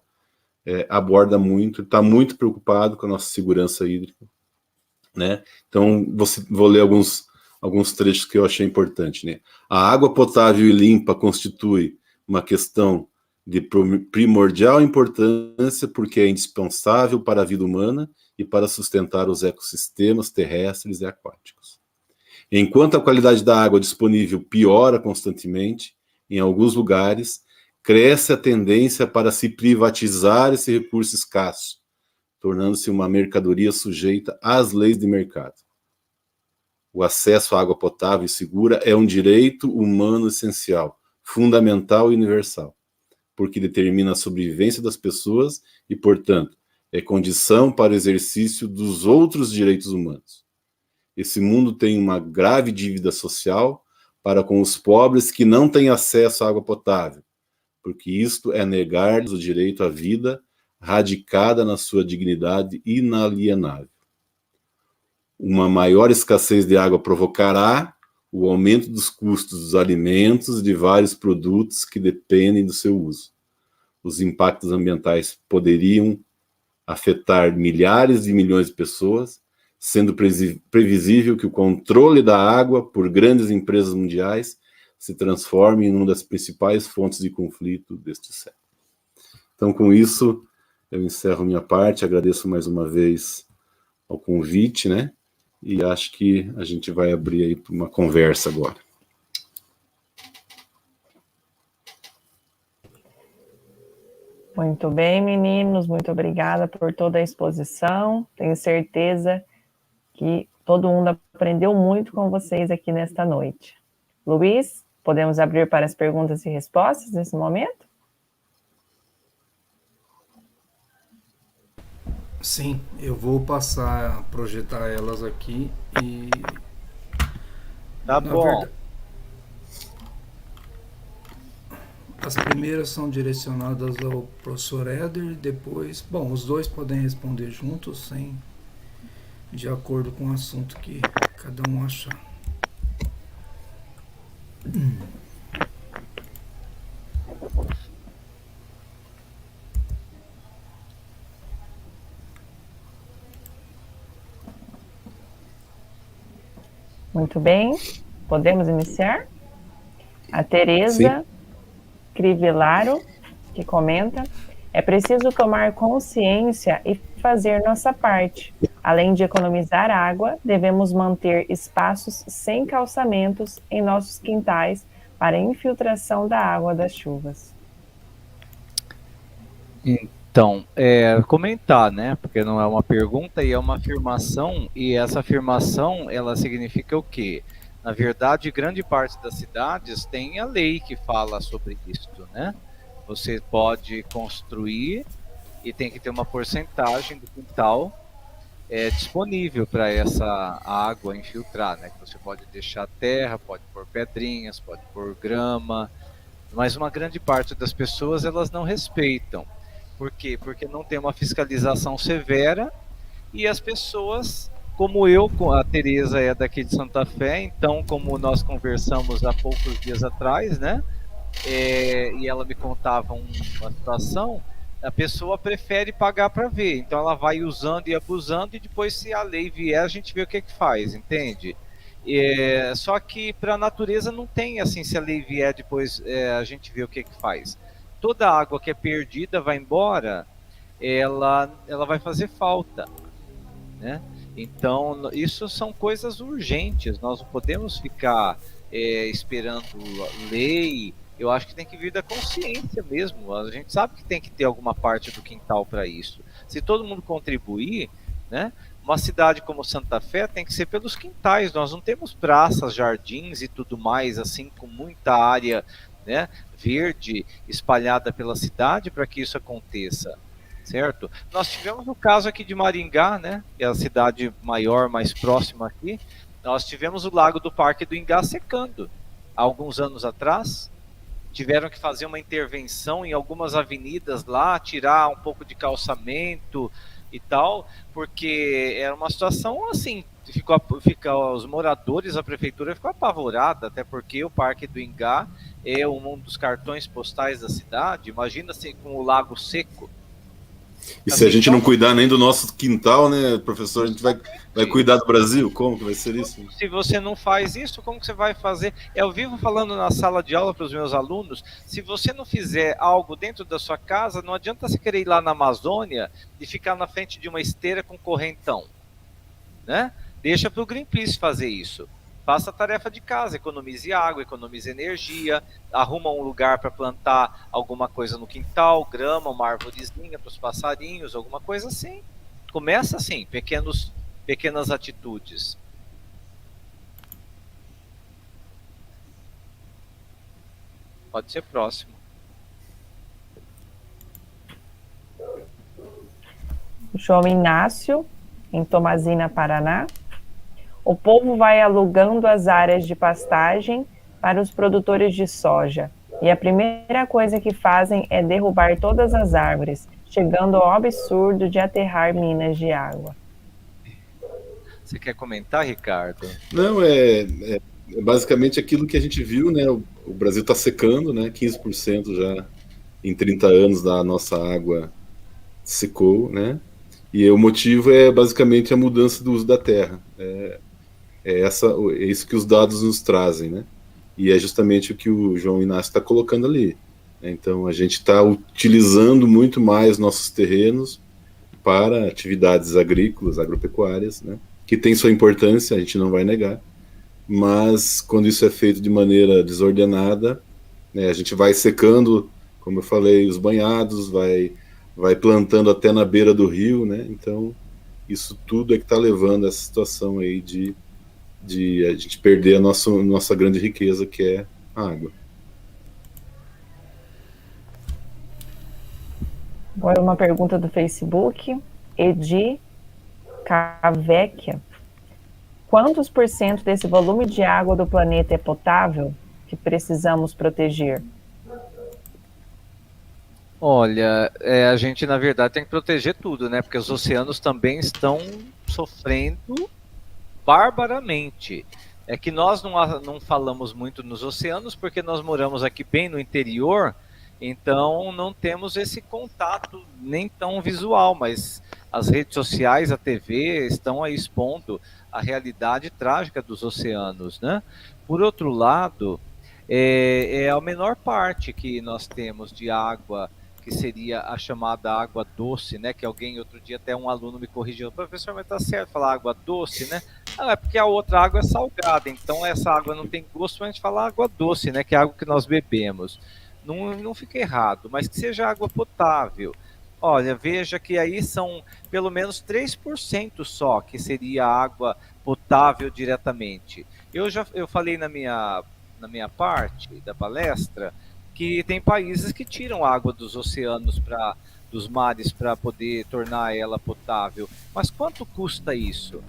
aborda muito, está muito preocupado com a nossa segurança hídrica, né? Então vou ler alguns trechos que eu achei importante, né? A água potável e limpa constitui uma questão de primordial importância porque é indispensável para a vida humana e para sustentar os ecossistemas terrestres e aquáticos. Enquanto a qualidade da água disponível piora constantemente, em alguns lugares, cresce a tendência para se privatizar esse recurso escasso, tornando-se uma mercadoria sujeita às leis de mercado. O acesso à água potável e segura é um direito humano essencial, fundamental e universal, porque determina a sobrevivência das pessoas e, portanto, é condição para o exercício dos outros direitos humanos. Esse mundo tem uma grave dívida social para com os pobres que não têm acesso à água potável, porque isto é negar-lhes o direito à vida radicada na sua dignidade inalienável. Uma maior escassez de água provocará o aumento dos custos dos alimentos e de vários produtos que dependem do seu uso. Os impactos ambientais poderiam afetar milhares de milhões de pessoas, sendo previsível que o controle da água por grandes empresas mundiais se transforme em uma das principais fontes de conflito deste século. Então, com isso, eu encerro minha parte, agradeço mais uma vez ao convite, né? E acho que a gente vai abrir aí para uma conversa agora. Muito bem, meninos, muito obrigada por toda a exposição. Tenho certeza que todo mundo aprendeu muito com vocês aqui nesta noite. Luiz, podemos abrir para as perguntas e respostas nesse momento? Sim, eu vou passar a projetar elas aqui e... Tá bom. As primeiras são direcionadas ao professor Éder, depois... Bom, os dois podem responder juntos, de acordo com o assunto que cada um achar. Muito bem, podemos iniciar? A Tereza Crivellaro, que comenta: é preciso tomar consciência e fazer nossa parte. Além de economizar água, devemos manter espaços sem calçamentos em nossos quintais para infiltração da água das chuvas. Então, comentar, né? Porque não é uma pergunta e é uma afirmação, e essa afirmação, ela significa o quê? Na verdade, grande parte das cidades tem a lei que fala sobre isso, né? Você pode construir e tem que ter uma porcentagem do quintal disponível para essa água infiltrar, né? Que você pode deixar terra, pode pôr pedrinhas, pode pôr grama, mas uma grande parte das pessoas, elas não respeitam. Por quê? Porque não tem uma fiscalização severa e as pessoas, como eu, a Tereza é daqui de Santa Fé, então, como nós conversamos há poucos dias atrás, né? E ela me contava uma situação, a pessoa prefere pagar para ver, então ela vai usando e abusando e depois, se a lei vier, a gente vê o que faz, entende? Só que para a natureza não tem assim, se a lei vier depois a gente vê o que faz. Toda água que é perdida vai embora, ela vai fazer falta, né? Então, isso são coisas urgentes, nós não podemos ficar esperando lei. Eu acho que tem que vir da consciência mesmo. A gente sabe que tem que ter alguma parte do quintal para isso. Se todo mundo contribuir, né? Uma cidade como Santa Fé tem que ser pelos quintais. Nós não temos praças, jardins e tudo mais, assim, com muita área, né, verde espalhada pela cidade para que isso aconteça, certo? Nós tivemos o caso aqui de Maringá, né, que é a cidade maior, mais próxima aqui. Nós tivemos o lago do Parque do Ingá secando há alguns anos atrás. Tiveram que fazer uma intervenção em algumas avenidas lá, tirar um pouco de calçamento e tal, porque era uma situação assim, os moradores, a prefeitura ficou apavorada, até porque o Parque do Ingá é um dos cartões postais da cidade. Imagina assim, com o lago seco. E se a gente não cuidar nem do nosso quintal, né, professor, a gente vai cuidar do Brasil? Como que vai ser isso? Se você não faz isso, como que você vai fazer? Eu vivo falando na sala de aula para os meus alunos, se você não fizer algo dentro da sua casa, não adianta você querer ir lá na Amazônia e ficar na frente de uma esteira com correntão, né? Deixa para o Greenpeace fazer isso. Faça a tarefa de casa, economize água, economize energia, arruma um lugar para plantar alguma coisa no quintal, grama, uma arvorezinha para os passarinhos, alguma coisa assim. Começa assim, pequenas atitudes. Pode ser próximo. João Inácio, em Tomazina, Paraná. O povo vai alugando as áreas de pastagem para os produtores de soja. E a primeira coisa que fazem é derrubar todas as árvores, chegando ao absurdo de aterrar minas de água. Você quer comentar, Ricardo? Não, é basicamente aquilo que a gente viu, né? O Brasil está secando, né? 15% já em 30 anos da nossa água secou, né? E o motivo é basicamente a mudança do uso da terra. É isso que os dados nos trazem, né? E é justamente o que o João Inácio está colocando ali. Então, a gente está utilizando muito mais nossos terrenos para atividades agrícolas, agropecuárias, né? Que tem sua importância, a gente não vai negar, mas quando isso é feito de maneira desordenada, né, a gente vai secando, como eu falei, os banhados, vai plantando até na beira do rio, né? Então, isso tudo é que está levando a essa situação aí de a gente perder a nossa grande riqueza, que é a água. Agora uma pergunta do Facebook. Edi Cavecchia. Quantos por cento desse volume de água do planeta é potável que precisamos proteger? Olha, a gente na verdade tem que proteger tudo, né? Porque os oceanos também estão sofrendo barbaramente. É que nós não falamos muito nos oceanos porque nós moramos aqui bem no interior, então não temos esse contato nem tão visual, mas as redes sociais, a TV estão aí expondo a realidade trágica dos oceanos, né? Por outro lado, é a menor parte que nós temos de água, que seria a chamada água doce, né? Que alguém, outro dia, até um aluno me corrigiu: professor, mas tá certo falar água doce, né? Não, é porque a outra água é salgada, então essa água não tem gosto, mas a gente fala água doce, né? Que é a água que nós bebemos. Não fica errado, mas que seja água potável. Olha, veja que aí são pelo menos 3% só que seria água potável diretamente. Eu falei na minha parte da palestra que tem países que tiram água dos oceanos, dos mares, para poder tornar ela potável. Mas quanto custa isso?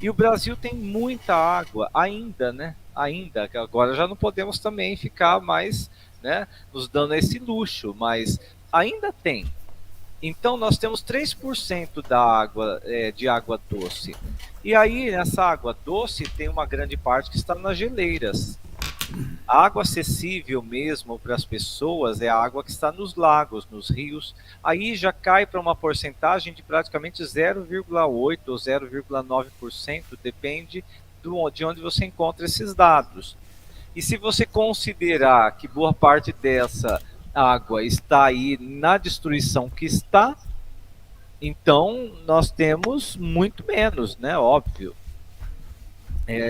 E o Brasil tem muita água ainda, né? Ainda, que agora já não podemos também ficar mais, né, nos dando esse luxo, mas ainda tem. Então nós temos 3% da água, de água doce. E aí, nessa água doce, tem uma grande parte que está nas geleiras. A água acessível mesmo para as pessoas é a água que está nos lagos, nos rios. Aí já cai para uma porcentagem de praticamente 0,8% ou 0,9%, depende de onde você encontra esses dados. E se você considerar que boa parte dessa água está aí na destruição que está, então nós temos muito menos, né? Óbvio.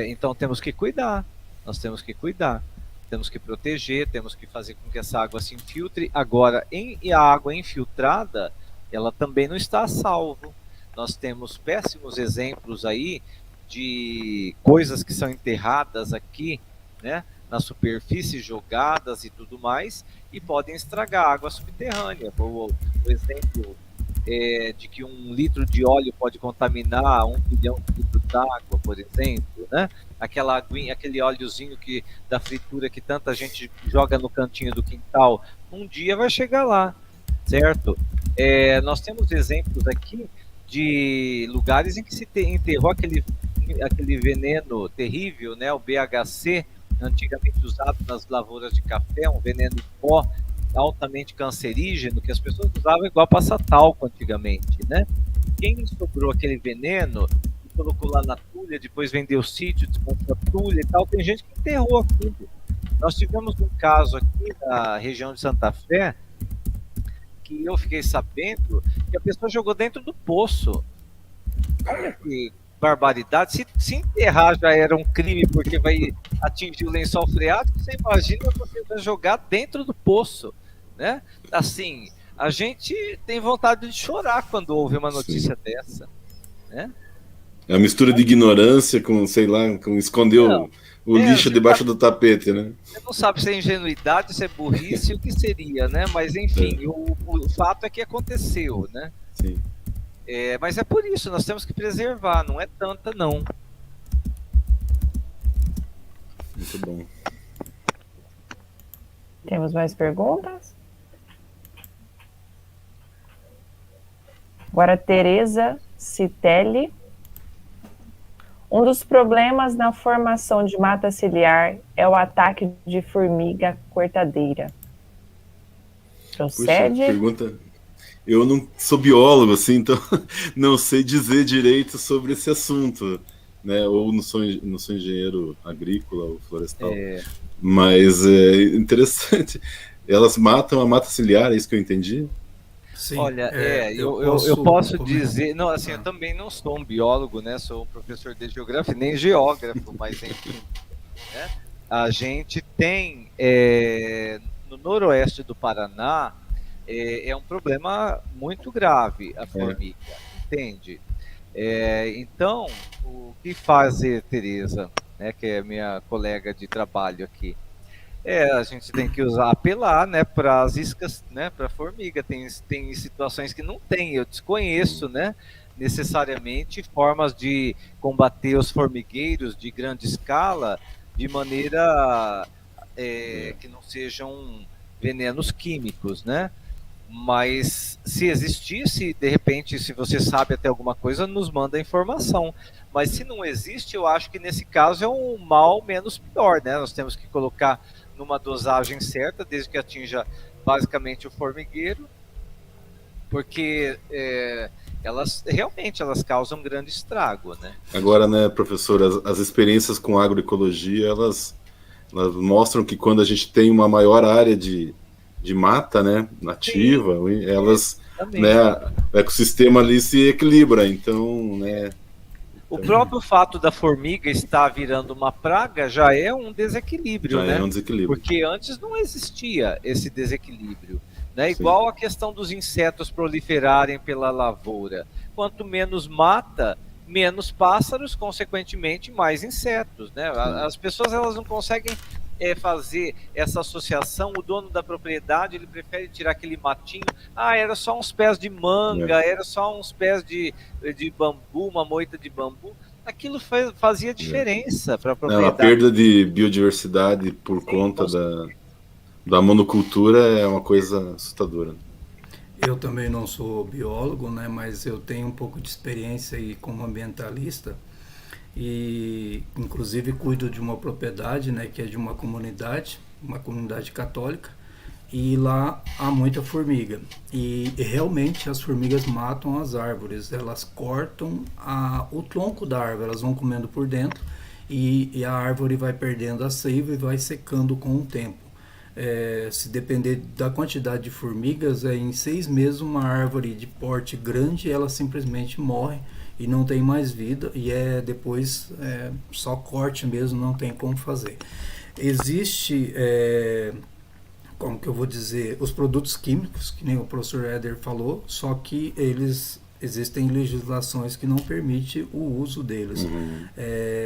Então temos que cuidar. Nós temos que cuidar, temos que proteger, temos que fazer com que essa água se infiltre. Agora, a água infiltrada, ela também não está a salvo. Nós temos péssimos exemplos aí de coisas que são enterradas aqui, né, na superfície, jogadas e tudo mais, e podem estragar a água subterrânea. O exemplo de que 1 litro de óleo pode contaminar 1 bilhão de litros d'água, por exemplo, né? Aquela aguinha, aquele óleozinho da fritura que tanta gente joga no cantinho do quintal, um dia vai chegar lá, certo? Nós temos exemplos aqui de lugares em que se enterrou aquele veneno terrível, né? O BHC, antigamente usado nas lavouras de café, um veneno em pó altamente cancerígeno, que as pessoas usavam igual passa-talco antigamente, né? Quem sobrou aquele veneno e colocou lá na tulha, depois vendeu o sítio, desmontou a tulha e tal, tem gente que enterrou aquilo. Nós tivemos um caso aqui na região de Santa Fé, que eu fiquei sabendo que a pessoa jogou dentro do poço. Olha que barbaridade. Se enterrar já era um crime porque vai atingir o lençol freático, você imagina você vai jogar dentro do poço, né? Assim, a gente tem vontade de chorar quando ouve uma notícia dessa, né? É uma mistura de ignorância com, sei lá, com esconder o lixo debaixo do tapete, né? Você não sabe se é ingenuidade, se é burrice, o que seria, né? Mas enfim, o fato é que aconteceu, né? Sim. Mas é por isso, nós temos que preservar, não é tanta, não. Muito bom. Temos mais perguntas? Agora, Tereza Citelli. Um dos problemas na formação de mata ciliar é o ataque de formiga cortadeira. Procede? Puxa, pergunta. Eu não sou biólogo, assim, então não sei dizer direito sobre esse assunto, né? Ou não sou engenheiro agrícola ou florestal. Mas é interessante. Elas matam a mata ciliar, é isso que eu entendi? Sim, olha, eu posso dizer, não, assim, eu também não sou um biólogo, né? Sou um professor de geografia, nem geógrafo, mas enfim, né? A gente tem no noroeste do Paraná é um problema muito grave a formiga, entende? Então, o que fazer, Tereza, né, que é minha colega de trabalho aqui? A gente tem que apelar, né, para as iscas, né, para a formiga. Tem situações que não tem, eu desconheço, né, necessariamente formas de combater os formigueiros de grande escala de maneira que não sejam venenos químicos, né? Mas se existisse, de repente, se você sabe até alguma coisa, nos manda informação. Mas se não existe, eu acho que nesse caso é um mal menos pior, né? Nós temos que colocar numa dosagem certa, desde que atinja basicamente o formigueiro, porque elas realmente causam grande estrago, né? Agora, né, professor, as experiências com agroecologia, elas mostram que quando a gente tem uma maior área de mata, né, nativa, elas, né, o ecossistema ali se equilibra, então, né. O próprio fato da formiga estar virando uma praga já é um desequilíbrio, né? É um desequilíbrio. Porque antes não existia esse desequilíbrio, né? Igual a questão dos insetos proliferarem pela lavoura. Quanto menos mata, menos pássaros, consequentemente mais insetos, né? As pessoas elas não conseguem fazer essa associação. O dono da propriedade ele prefere tirar aquele matinho, era só uns pés de manga, era só uns pés de bambu, uma moita de bambu. Aquilo fazia diferença para a propriedade. A perda de biodiversidade por conta da monocultura é uma coisa assustadora. Eu também não sou biólogo, né, mas eu tenho um pouco de experiência aí como ambientalista. E inclusive cuido de uma propriedade, né, que é de uma comunidade católica, e lá há muita formiga e realmente as formigas matam as árvores, elas cortam o tronco da árvore, elas vão comendo por dentro e a árvore vai perdendo a seiva e vai secando com o tempo. Se depender da quantidade de formigas, em 6 meses uma árvore de porte grande ela simplesmente morre e não tem mais vida, e depois só corte mesmo, não tem como fazer. Existe, como que eu vou dizer, os produtos químicos, que nem o professor Éder falou, só que eles existem legislações que não permitem o uso deles.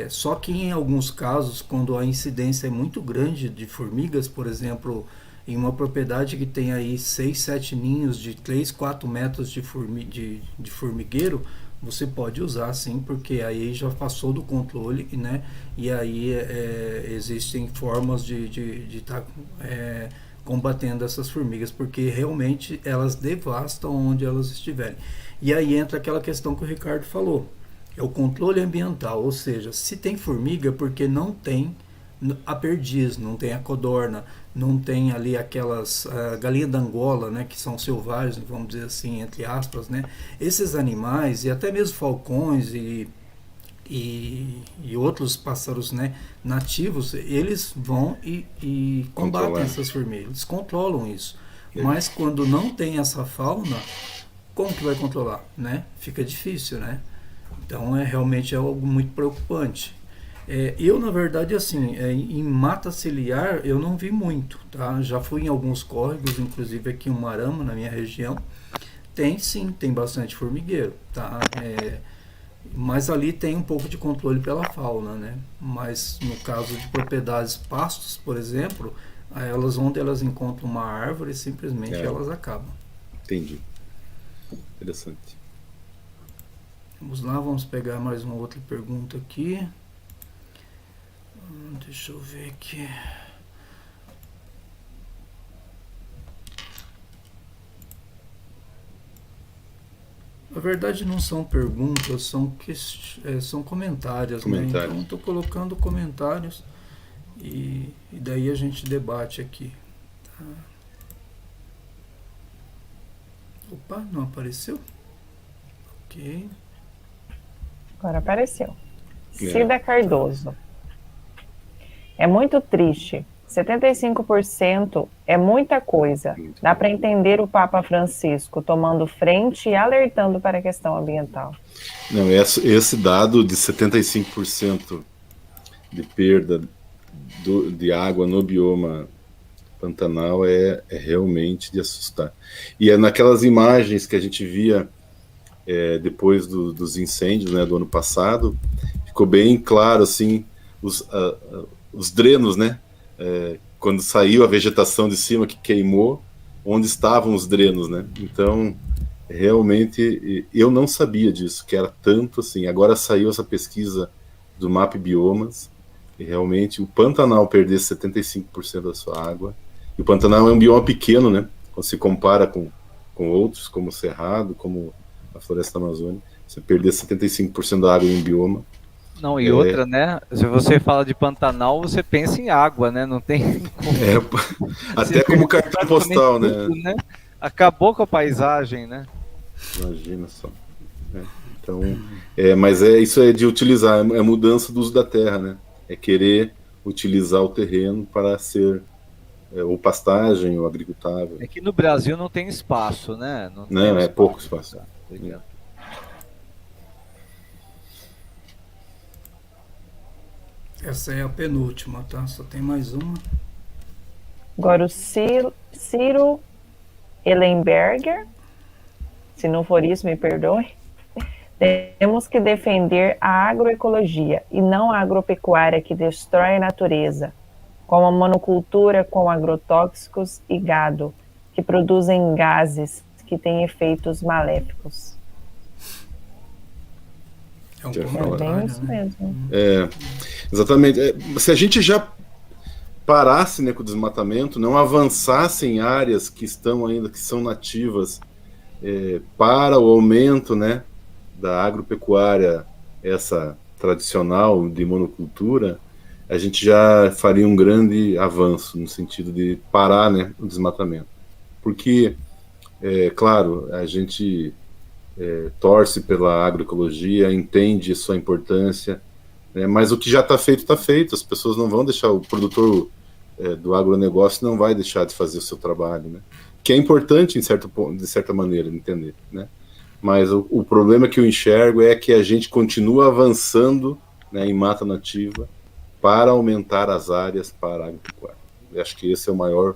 Só que em alguns casos, quando a incidência é muito grande de formigas, por exemplo, em uma propriedade que tem aí 6, 7 ninhos de 3, 4 metros de formigueiro, você pode usar sim, porque aí já passou do controle, né? E aí existem formas de estar combatendo essas formigas, porque realmente elas devastam onde elas estiverem. E aí entra aquela questão que o Ricardo falou, é o controle ambiental, ou seja, se tem formiga, porque não tem a perdiz, não tem a codorna, não tem ali aquelas galinha da Angola, né, que são selvagens, vamos dizer assim, entre aspas, né? Esses animais, e até mesmo falcões e outros pássaros, né, nativos, eles vão e combatem essas formigas, eles controlam isso. Mas quando não tem essa fauna, como que vai controlar, né? Fica difícil, né? Então realmente é algo muito preocupante. Eu, na verdade, assim, em mata ciliar eu não vi muito, tá? Já fui em alguns córregos, inclusive aqui em Umarama, na minha região, tem sim, tem bastante formigueiro, tá? Mas ali tem um pouco de controle pela fauna, né? Mas no caso de propriedades pastos, por exemplo, onde elas encontram uma árvore, simplesmente elas acabam. Entendi. Interessante. Vamos lá, vamos pegar mais uma outra pergunta aqui. Deixa eu ver aqui. Na verdade não são perguntas, são comentários. Né? Então estou colocando comentários e daí a gente debate aqui. Tá? Opa, não apareceu? Ok. Agora apareceu. Cida Cardoso. É muito triste. 75% é muita coisa. Dá para entender o Papa Francisco tomando frente e alertando para a questão ambiental. Não, esse dado de 75% de perda de água no bioma Pantanal é realmente de assustar. E é naquelas imagens que a gente via depois dos incêndios, né, do ano passado, ficou bem claro assim os drenos, né? Quando saiu a vegetação de cima que queimou, onde estavam os drenos, né? Então, realmente, eu não sabia disso, que era tanto assim. Agora saiu essa pesquisa do MAP Biomas, e realmente o Pantanal perder 75% da sua água. E o Pantanal é um bioma pequeno, né? Quando se compara com outros, como o Cerrado, como a Floresta Amazônica, você perder 75% da água em um bioma. Não, e outra, né? Se você fala de Pantanal, você pensa em água, né? Não tem como... até como cartão postal, tudo, né? Acabou com a paisagem, né? Imagina só. Então, mas isso é de utilizar, é mudança do uso da terra, né? É querer utilizar o terreno para ser ou pastagem ou agricultável. É que no Brasil não tem espaço, né? Não, é pouco espaço. Obrigado. Essa é a penúltima, tá? Só tem mais uma. Agora o Ciro Ellenberger, se não for isso, me perdoe. Temos que defender a agroecologia e não a agropecuária que destrói a natureza, como a monocultura com agrotóxicos e gado, que produzem gases que têm efeitos maléficos. É um comentário, isso né? mesmo. Exatamente. Se a gente já parasse, né, com o desmatamento, não avançasse em áreas que estão ainda, que são nativas, para o aumento, né, da agropecuária, essa tradicional de monocultura, a gente já faria um grande avanço no sentido de parar, né, o desmatamento. Porque, claro, a gente torce pela agroecologia, entende sua importância, mas o que já está feito, as pessoas não vão deixar, o produtor do agronegócio não vai deixar de fazer o seu trabalho, né? Que é importante, de certa maneira, entender, né? Mas o problema que eu enxergo é que a gente continua avançando, né, em mata nativa para aumentar as áreas para a agropecuária. Eu acho que esse é o maior...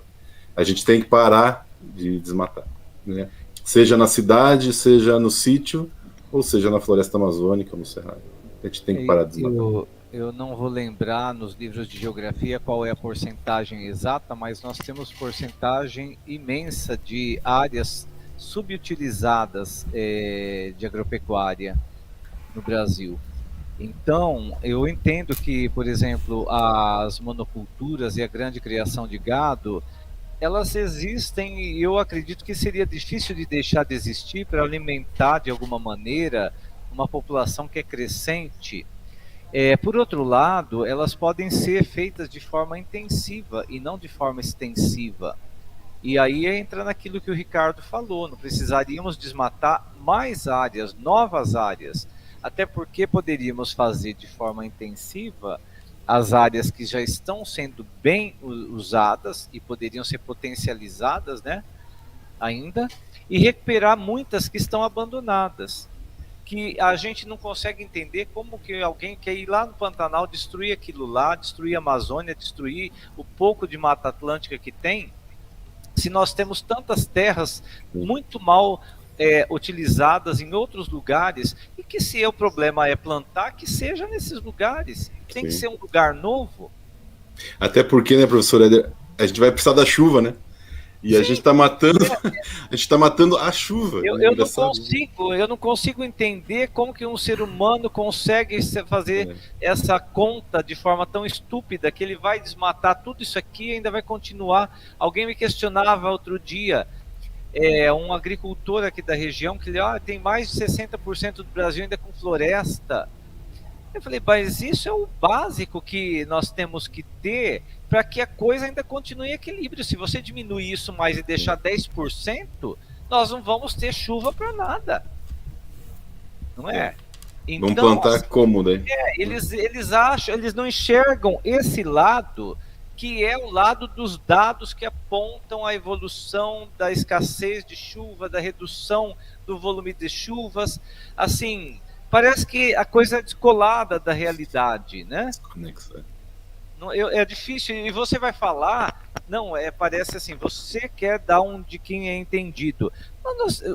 A gente tem que parar de desmatar, né? seja na cidade, seja no sítio, ou seja na floresta amazônica, no cerrado. A gente tem que parar de desmatar. Eu não vou lembrar nos livros de geografia qual é a porcentagem exata, mas nós temos porcentagem imensa de áreas subutilizadas de agropecuária no Brasil. Então, eu entendo que, por exemplo, as monoculturas e a grande criação de gado, elas existem e eu acredito que seria difícil de deixar de existir para alimentar de alguma maneira uma população que é crescente. Por outro lado, elas podem ser feitas de forma intensiva e não de forma extensiva. E aí entra naquilo que o Ricardo falou, não precisaríamos desmatar mais áreas, novas áreas, até porque poderíamos fazer de forma intensiva as áreas que já estão sendo bem usadas e poderiam ser potencializadas, né, ainda, e recuperar muitas que estão abandonadas, que a gente não consegue entender como que alguém quer ir lá no Pantanal, destruir aquilo lá, destruir a Amazônia, destruir o pouco de Mata Atlântica que tem, se nós temos tantas terras muito mal utilizadas em outros lugares, e que se o problema é plantar, que seja nesses lugares, tem que ser um lugar novo. Até porque, né, professor Éder, a gente vai precisar da chuva, né? E a gente está matando, a gente tá matando a chuva. Eu não consigo entender como que um ser humano consegue fazer essa conta de forma tão estúpida, que ele vai desmatar tudo isso aqui e ainda vai continuar. Alguém me questionava outro dia, um agricultor aqui da região, que ele tem mais de 60% do Brasil ainda com floresta. Eu falei, mas isso é o básico que nós temos que ter para que a coisa ainda continue em equilíbrio. Se você diminuir isso mais e deixar 10%, nós não vamos ter chuva para nada. Não é? Então, vamos plantar como, né? Eles acham, eles não enxergam esse lado, que é o lado dos dados que apontam a evolução da escassez de chuva, da redução do volume de chuvas. Assim, parece que a coisa é descolada da realidade, né? É difícil, e você vai falar, parece assim, você quer dar de quem é entendido.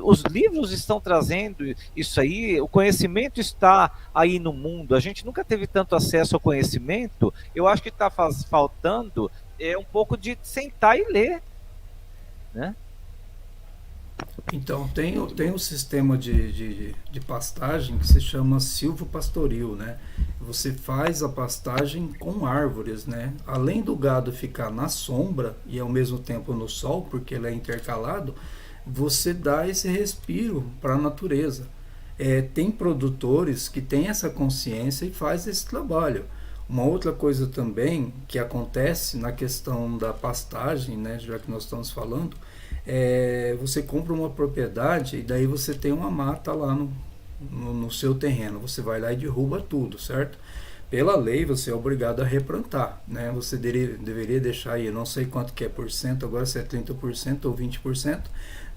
Os livros estão trazendo isso aí, o conhecimento está aí no mundo, a gente nunca teve tanto acesso ao conhecimento, eu acho que está faltando um pouco de sentar e ler, né? Então, tem um sistema de pastagem que se chama silvopastoril, né? Você faz a pastagem com árvores, né? Além do gado ficar na sombra e ao mesmo tempo no sol, porque ele é intercalado, você dá esse respiro para a natureza. Tem produtores que têm essa consciência e faz esse trabalho. Uma outra coisa também que acontece na questão da pastagem, né, já que nós estamos falando, você compra uma propriedade e daí você tem uma mata lá no seu terreno, você vai lá e derruba tudo, certo? Pela lei você é obrigado a replantar, né? Você deveria deixar aí, eu não sei quanto que é por cento, agora se é 30% ou 20%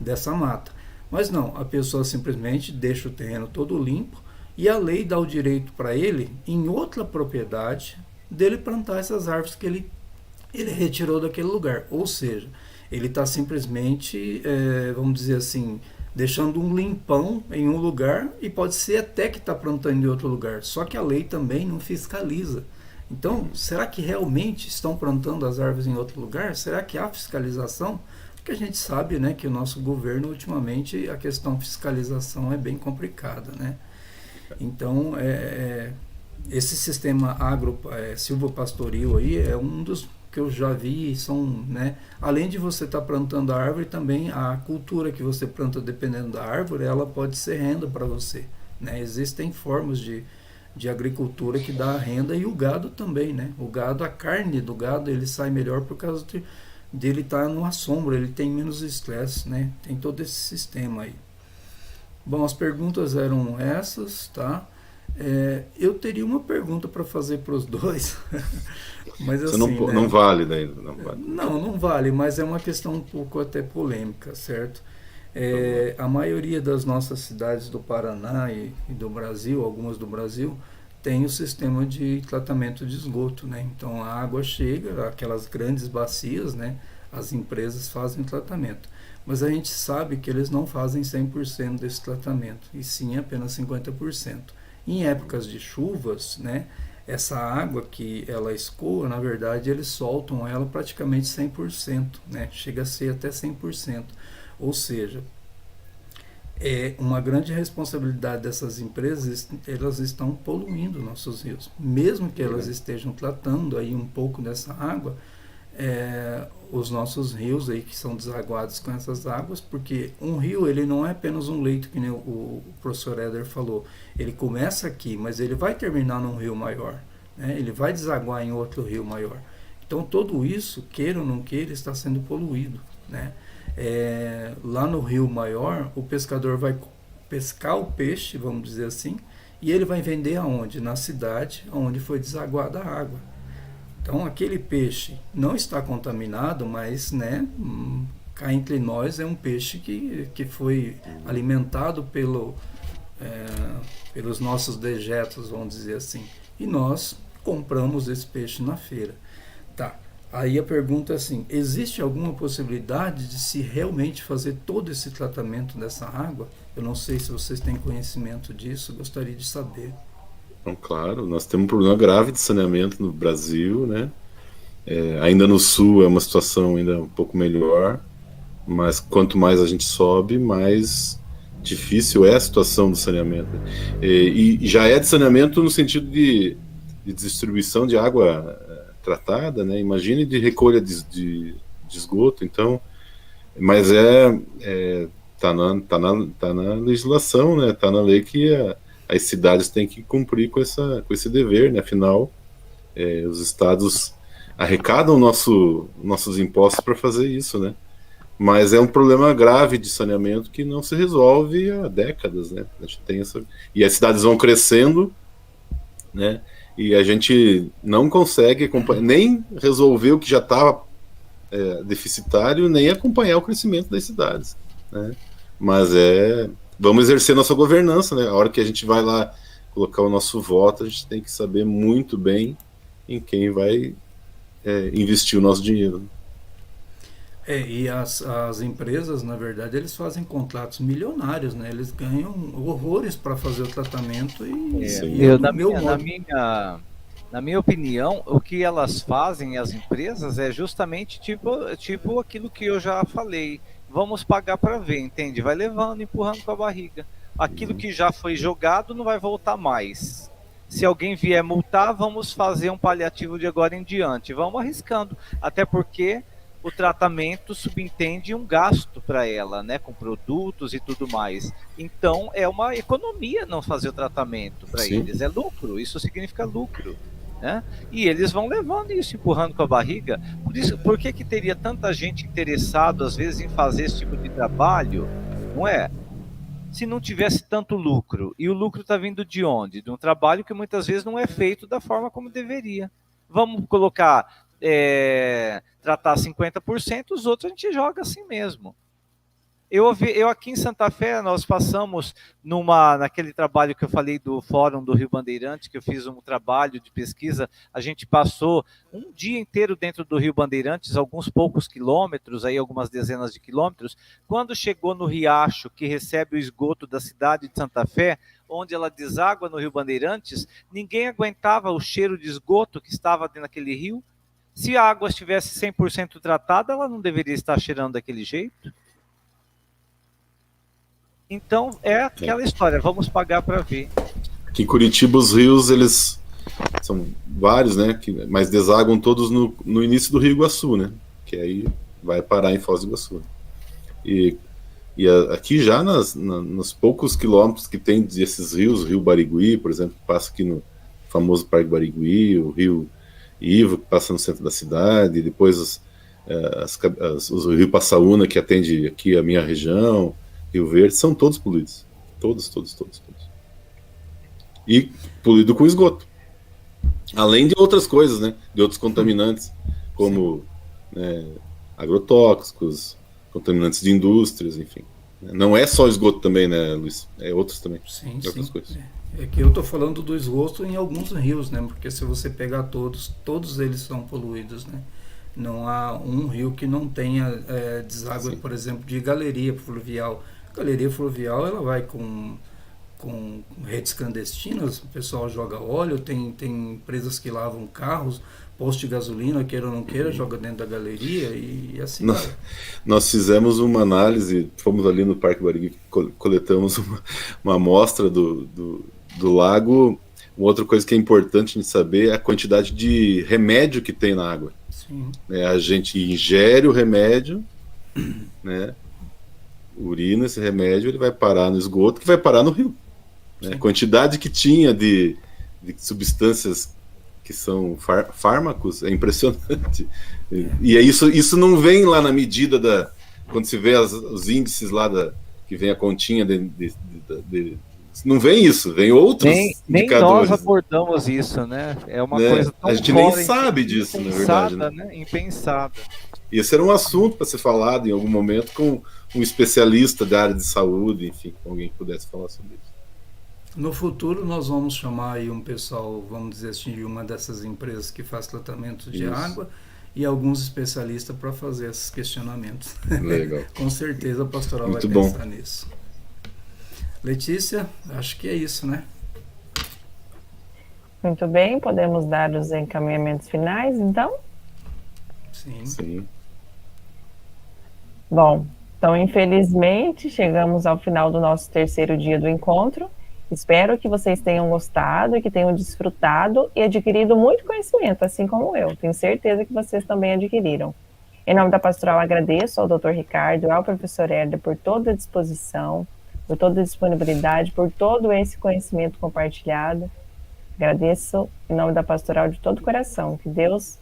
dessa mata. Mas não, a pessoa simplesmente deixa o terreno todo limpo e a lei dá o direito para ele, em outra propriedade, dele plantar essas árvores que ele retirou daquele lugar. Ou seja, ele está simplesmente, vamos dizer assim, deixando um limpão em um lugar e pode ser até que está plantando em outro lugar. Só que a lei também não fiscaliza. Então, será que realmente estão plantando as árvores em outro lugar? Será que há fiscalização? Porque a gente sabe, né, que o nosso governo, ultimamente, a questão fiscalização é bem complicada, né? Então, esse sistema silvopastoril aí é um dos que eu já vi, são, né, além de você estar plantando a árvore, também a cultura que você planta, dependendo da árvore, ela pode ser renda para você, né? Existem formas de agricultura que dá renda, e o gado também, né? O gado, a carne do gado, ele sai melhor por causa dele estar numa sombra, ele tem menos estresse, né? Tem todo esse sistema aí. Bom, as perguntas eram essas, tá? Eu teria uma pergunta para fazer para os dois, mas assim, não vale daí, não vale. Não vale, mas é uma questão um pouco até polêmica, certo? A maioria das nossas cidades do Paraná e do Brasil, algumas do Brasil, tem o sistema de tratamento de esgoto, né? Então a água chega, aquelas grandes bacias, né? As empresas fazem tratamento. Mas a gente sabe que eles não fazem 100% desse tratamento, e sim apenas 50%. Em épocas de chuvas, né, essa água que ela escoa, na verdade, eles soltam ela praticamente 100%, né, chega a ser até 100%. Ou seja, é uma grande responsabilidade dessas empresas, elas estão poluindo nossos rios. Mesmo que elas estejam tratando aí um pouco dessa água, os nossos rios aí que são desaguados com essas águas, porque um rio ele não é apenas um leito, que nem o professor Éder falou, ele começa aqui, mas ele vai terminar num rio maior, né? Ele vai desaguar em outro rio maior. Então tudo isso, queira ou não queira, está sendo poluído, né? Lá no rio maior, o pescador vai pescar o peixe, vamos dizer assim, e ele vai vender aonde? Na cidade onde foi desaguada a água. Então aquele peixe não está contaminado, mas, né, cá entre nós é um peixe que foi alimentado pelos nossos dejetos, vamos dizer assim, e nós compramos esse peixe na feira. Tá. Aí a pergunta é assim, existe alguma possibilidade de se realmente fazer todo esse tratamento dessa água? Eu não sei se vocês têm conhecimento disso, gostaria de saber. Então, claro, nós temos um problema grave de saneamento no Brasil, né? Ainda no sul é uma situação ainda um pouco melhor, mas quanto mais a gente sobe, mais difícil é a situação do saneamento. E já é de saneamento no sentido de distribuição de água tratada, né? Imagine de recolha de esgoto. Então, mas tá na legislação, né? Tá na lei que as cidades têm que cumprir com esse dever, né? Afinal, os estados arrecadam nossos impostos para fazer isso, né? Mas é um problema grave de saneamento que não se resolve há décadas, né? A gente tem e as cidades vão crescendo, né? E a gente não consegue nem resolver o que já estava deficitário, nem acompanhar o crescimento das cidades, né? Mas vamos exercer nossa governança, né? A hora que a gente vai lá colocar o nosso voto, a gente tem que saber muito bem em quem vai investir o nosso dinheiro. E as empresas, na verdade, eles fazem contratos milionários, né? Eles ganham horrores para fazer o tratamento na minha opinião, o que elas fazem, as empresas, é justamente tipo aquilo que eu já falei. Vamos pagar para ver, entende? Vai levando, empurrando com a barriga. Aquilo que já foi jogado não vai voltar mais. Se alguém vier multar, vamos fazer um paliativo de agora em diante. Vamos arriscando, até porque o tratamento subentende um gasto para ela, né, com produtos e tudo mais. Então é uma economia não fazer o tratamento para eles, é lucro, isso significa lucro, né? E eles vão levando isso, empurrando com a barriga. Por que teria tanta gente interessada às vezes em fazer esse tipo de trabalho, não é? Se não tivesse tanto lucro, e o lucro está vindo de onde? De um trabalho que muitas vezes não é feito da forma como deveria. Vamos colocar tratar 50%, os outros a gente joga assim mesmo. Eu aqui em Santa Fé, nós passamos naquele trabalho que eu falei do Fórum do Rio Bandeirantes, que eu fiz um trabalho de pesquisa, a gente passou um dia inteiro dentro do Rio Bandeirantes, alguns poucos quilômetros, aí algumas dezenas de quilômetros. Quando chegou no riacho que recebe o esgoto da cidade de Santa Fé, onde ela deságua no Rio Bandeirantes, ninguém aguentava o cheiro de esgoto que estava dentro daquele rio. Se a água estivesse 100% tratada, ela não deveria estar cheirando daquele jeito. Então, é aquela história, vamos pagar para ver. Aqui em Curitiba, os rios, eles são vários, né? Mas desaguam todos no início do Rio Iguaçu, né? Que aí vai parar em Foz do Iguaçu. E aqui já nos poucos quilômetros que tem desses rios, o Rio Barigui, por exemplo, que passa aqui no famoso Parque Barigui, o Rio Ivo, que passa no centro da cidade, e depois o Rio Passaúna, que atende aqui a minha região, Rio Verde, são todos poluídos. Todos. E poluído com esgoto. Além de outras coisas, né? De outros contaminantes, como agrotóxicos, contaminantes de indústrias, enfim. Não é só esgoto também, né, Luiz? É outros também. Sim, outras coisas. É que eu estou falando do esgoto em alguns rios, né? Porque se você pegar todos eles são poluídos, né? Não há um rio que não tenha deságue, por exemplo, de galeria fluvial. Galeria fluvial, ela vai com redes clandestinas, o pessoal joga óleo, tem empresas que lavam carros, posto de gasolina, queira ou não queira, joga dentro da galeria e assim vai. Nós fizemos uma análise, fomos ali no Parque Barigui, coletamos uma amostra do lago. Uma outra coisa que é importante de saber é a quantidade de remédio que tem na água. Sim. A gente ingere o remédio, né? Urina esse remédio, ele vai parar no esgoto, que vai parar no rio. Né? A quantidade que tinha de substâncias que são fármacos é impressionante. E é isso não vem lá na medida quando se vê os índices lá que vem a continha não vem isso, vem outros indicadores. Nem nós abordamos isso, né? É uma coisa tão a gente nem sabe disso, na verdade. Né? Impensada. E esse era um assunto para ser falado em algum momento com um especialista da área de saúde, enfim, com alguém que pudesse falar sobre isso. No futuro nós vamos chamar aí um pessoal, vamos dizer assim, de uma dessas empresas que faz tratamento de água e alguns especialistas para fazer esses questionamentos. Legal. Com certeza a pastoral Muito vai bom. pensar nisso. Letícia, acho que é isso, né? Muito bem, podemos dar os encaminhamentos finais, então? Sim. Bom, então infelizmente chegamos ao final do nosso terceiro dia do encontro. Espero que vocês tenham gostado e que tenham desfrutado e adquirido muito conhecimento, assim como eu. Tenho certeza que vocês também adquiriram. Em nome da pastoral, agradeço ao Dr. Ricardo e ao professor Herder por toda a disposição, por toda a disponibilidade, por todo esse conhecimento compartilhado. Agradeço em nome da pastoral de todo o coração. Que Deus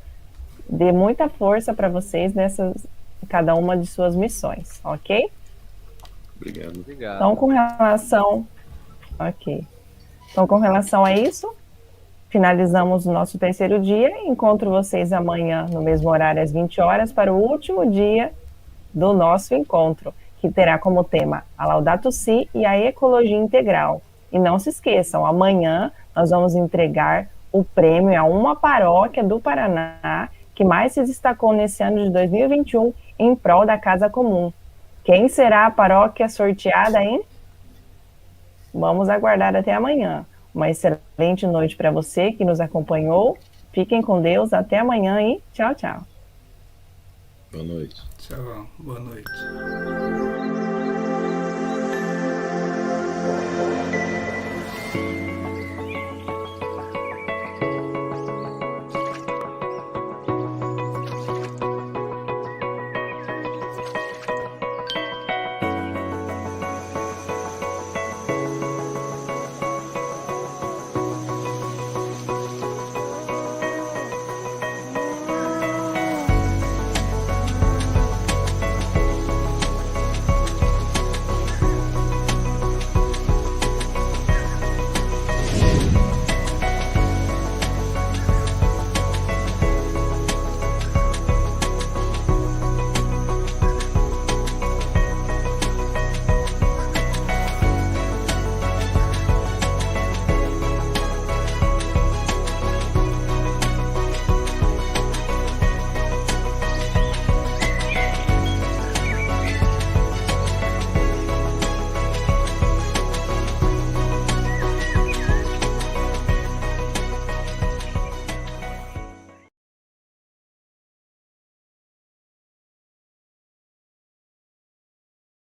dê muita força para vocês cada uma de suas missões, ok? Obrigado. Então, com relação a isso, finalizamos o nosso terceiro dia. Encontro vocês amanhã no mesmo horário, às 20 horas, para o último dia do nosso encontro, que terá como tema a Laudato Si e a ecologia integral. E não se esqueçam, amanhã nós vamos entregar o prêmio a uma paróquia do Paraná que mais se destacou nesse ano de 2021 em prol da Casa Comum. Quem será a paróquia sorteada, hein? Vamos aguardar até amanhã. Uma excelente noite para você que nos acompanhou. Fiquem com Deus. Até amanhã e tchau, tchau. Boa noite. Tchau, boa noite.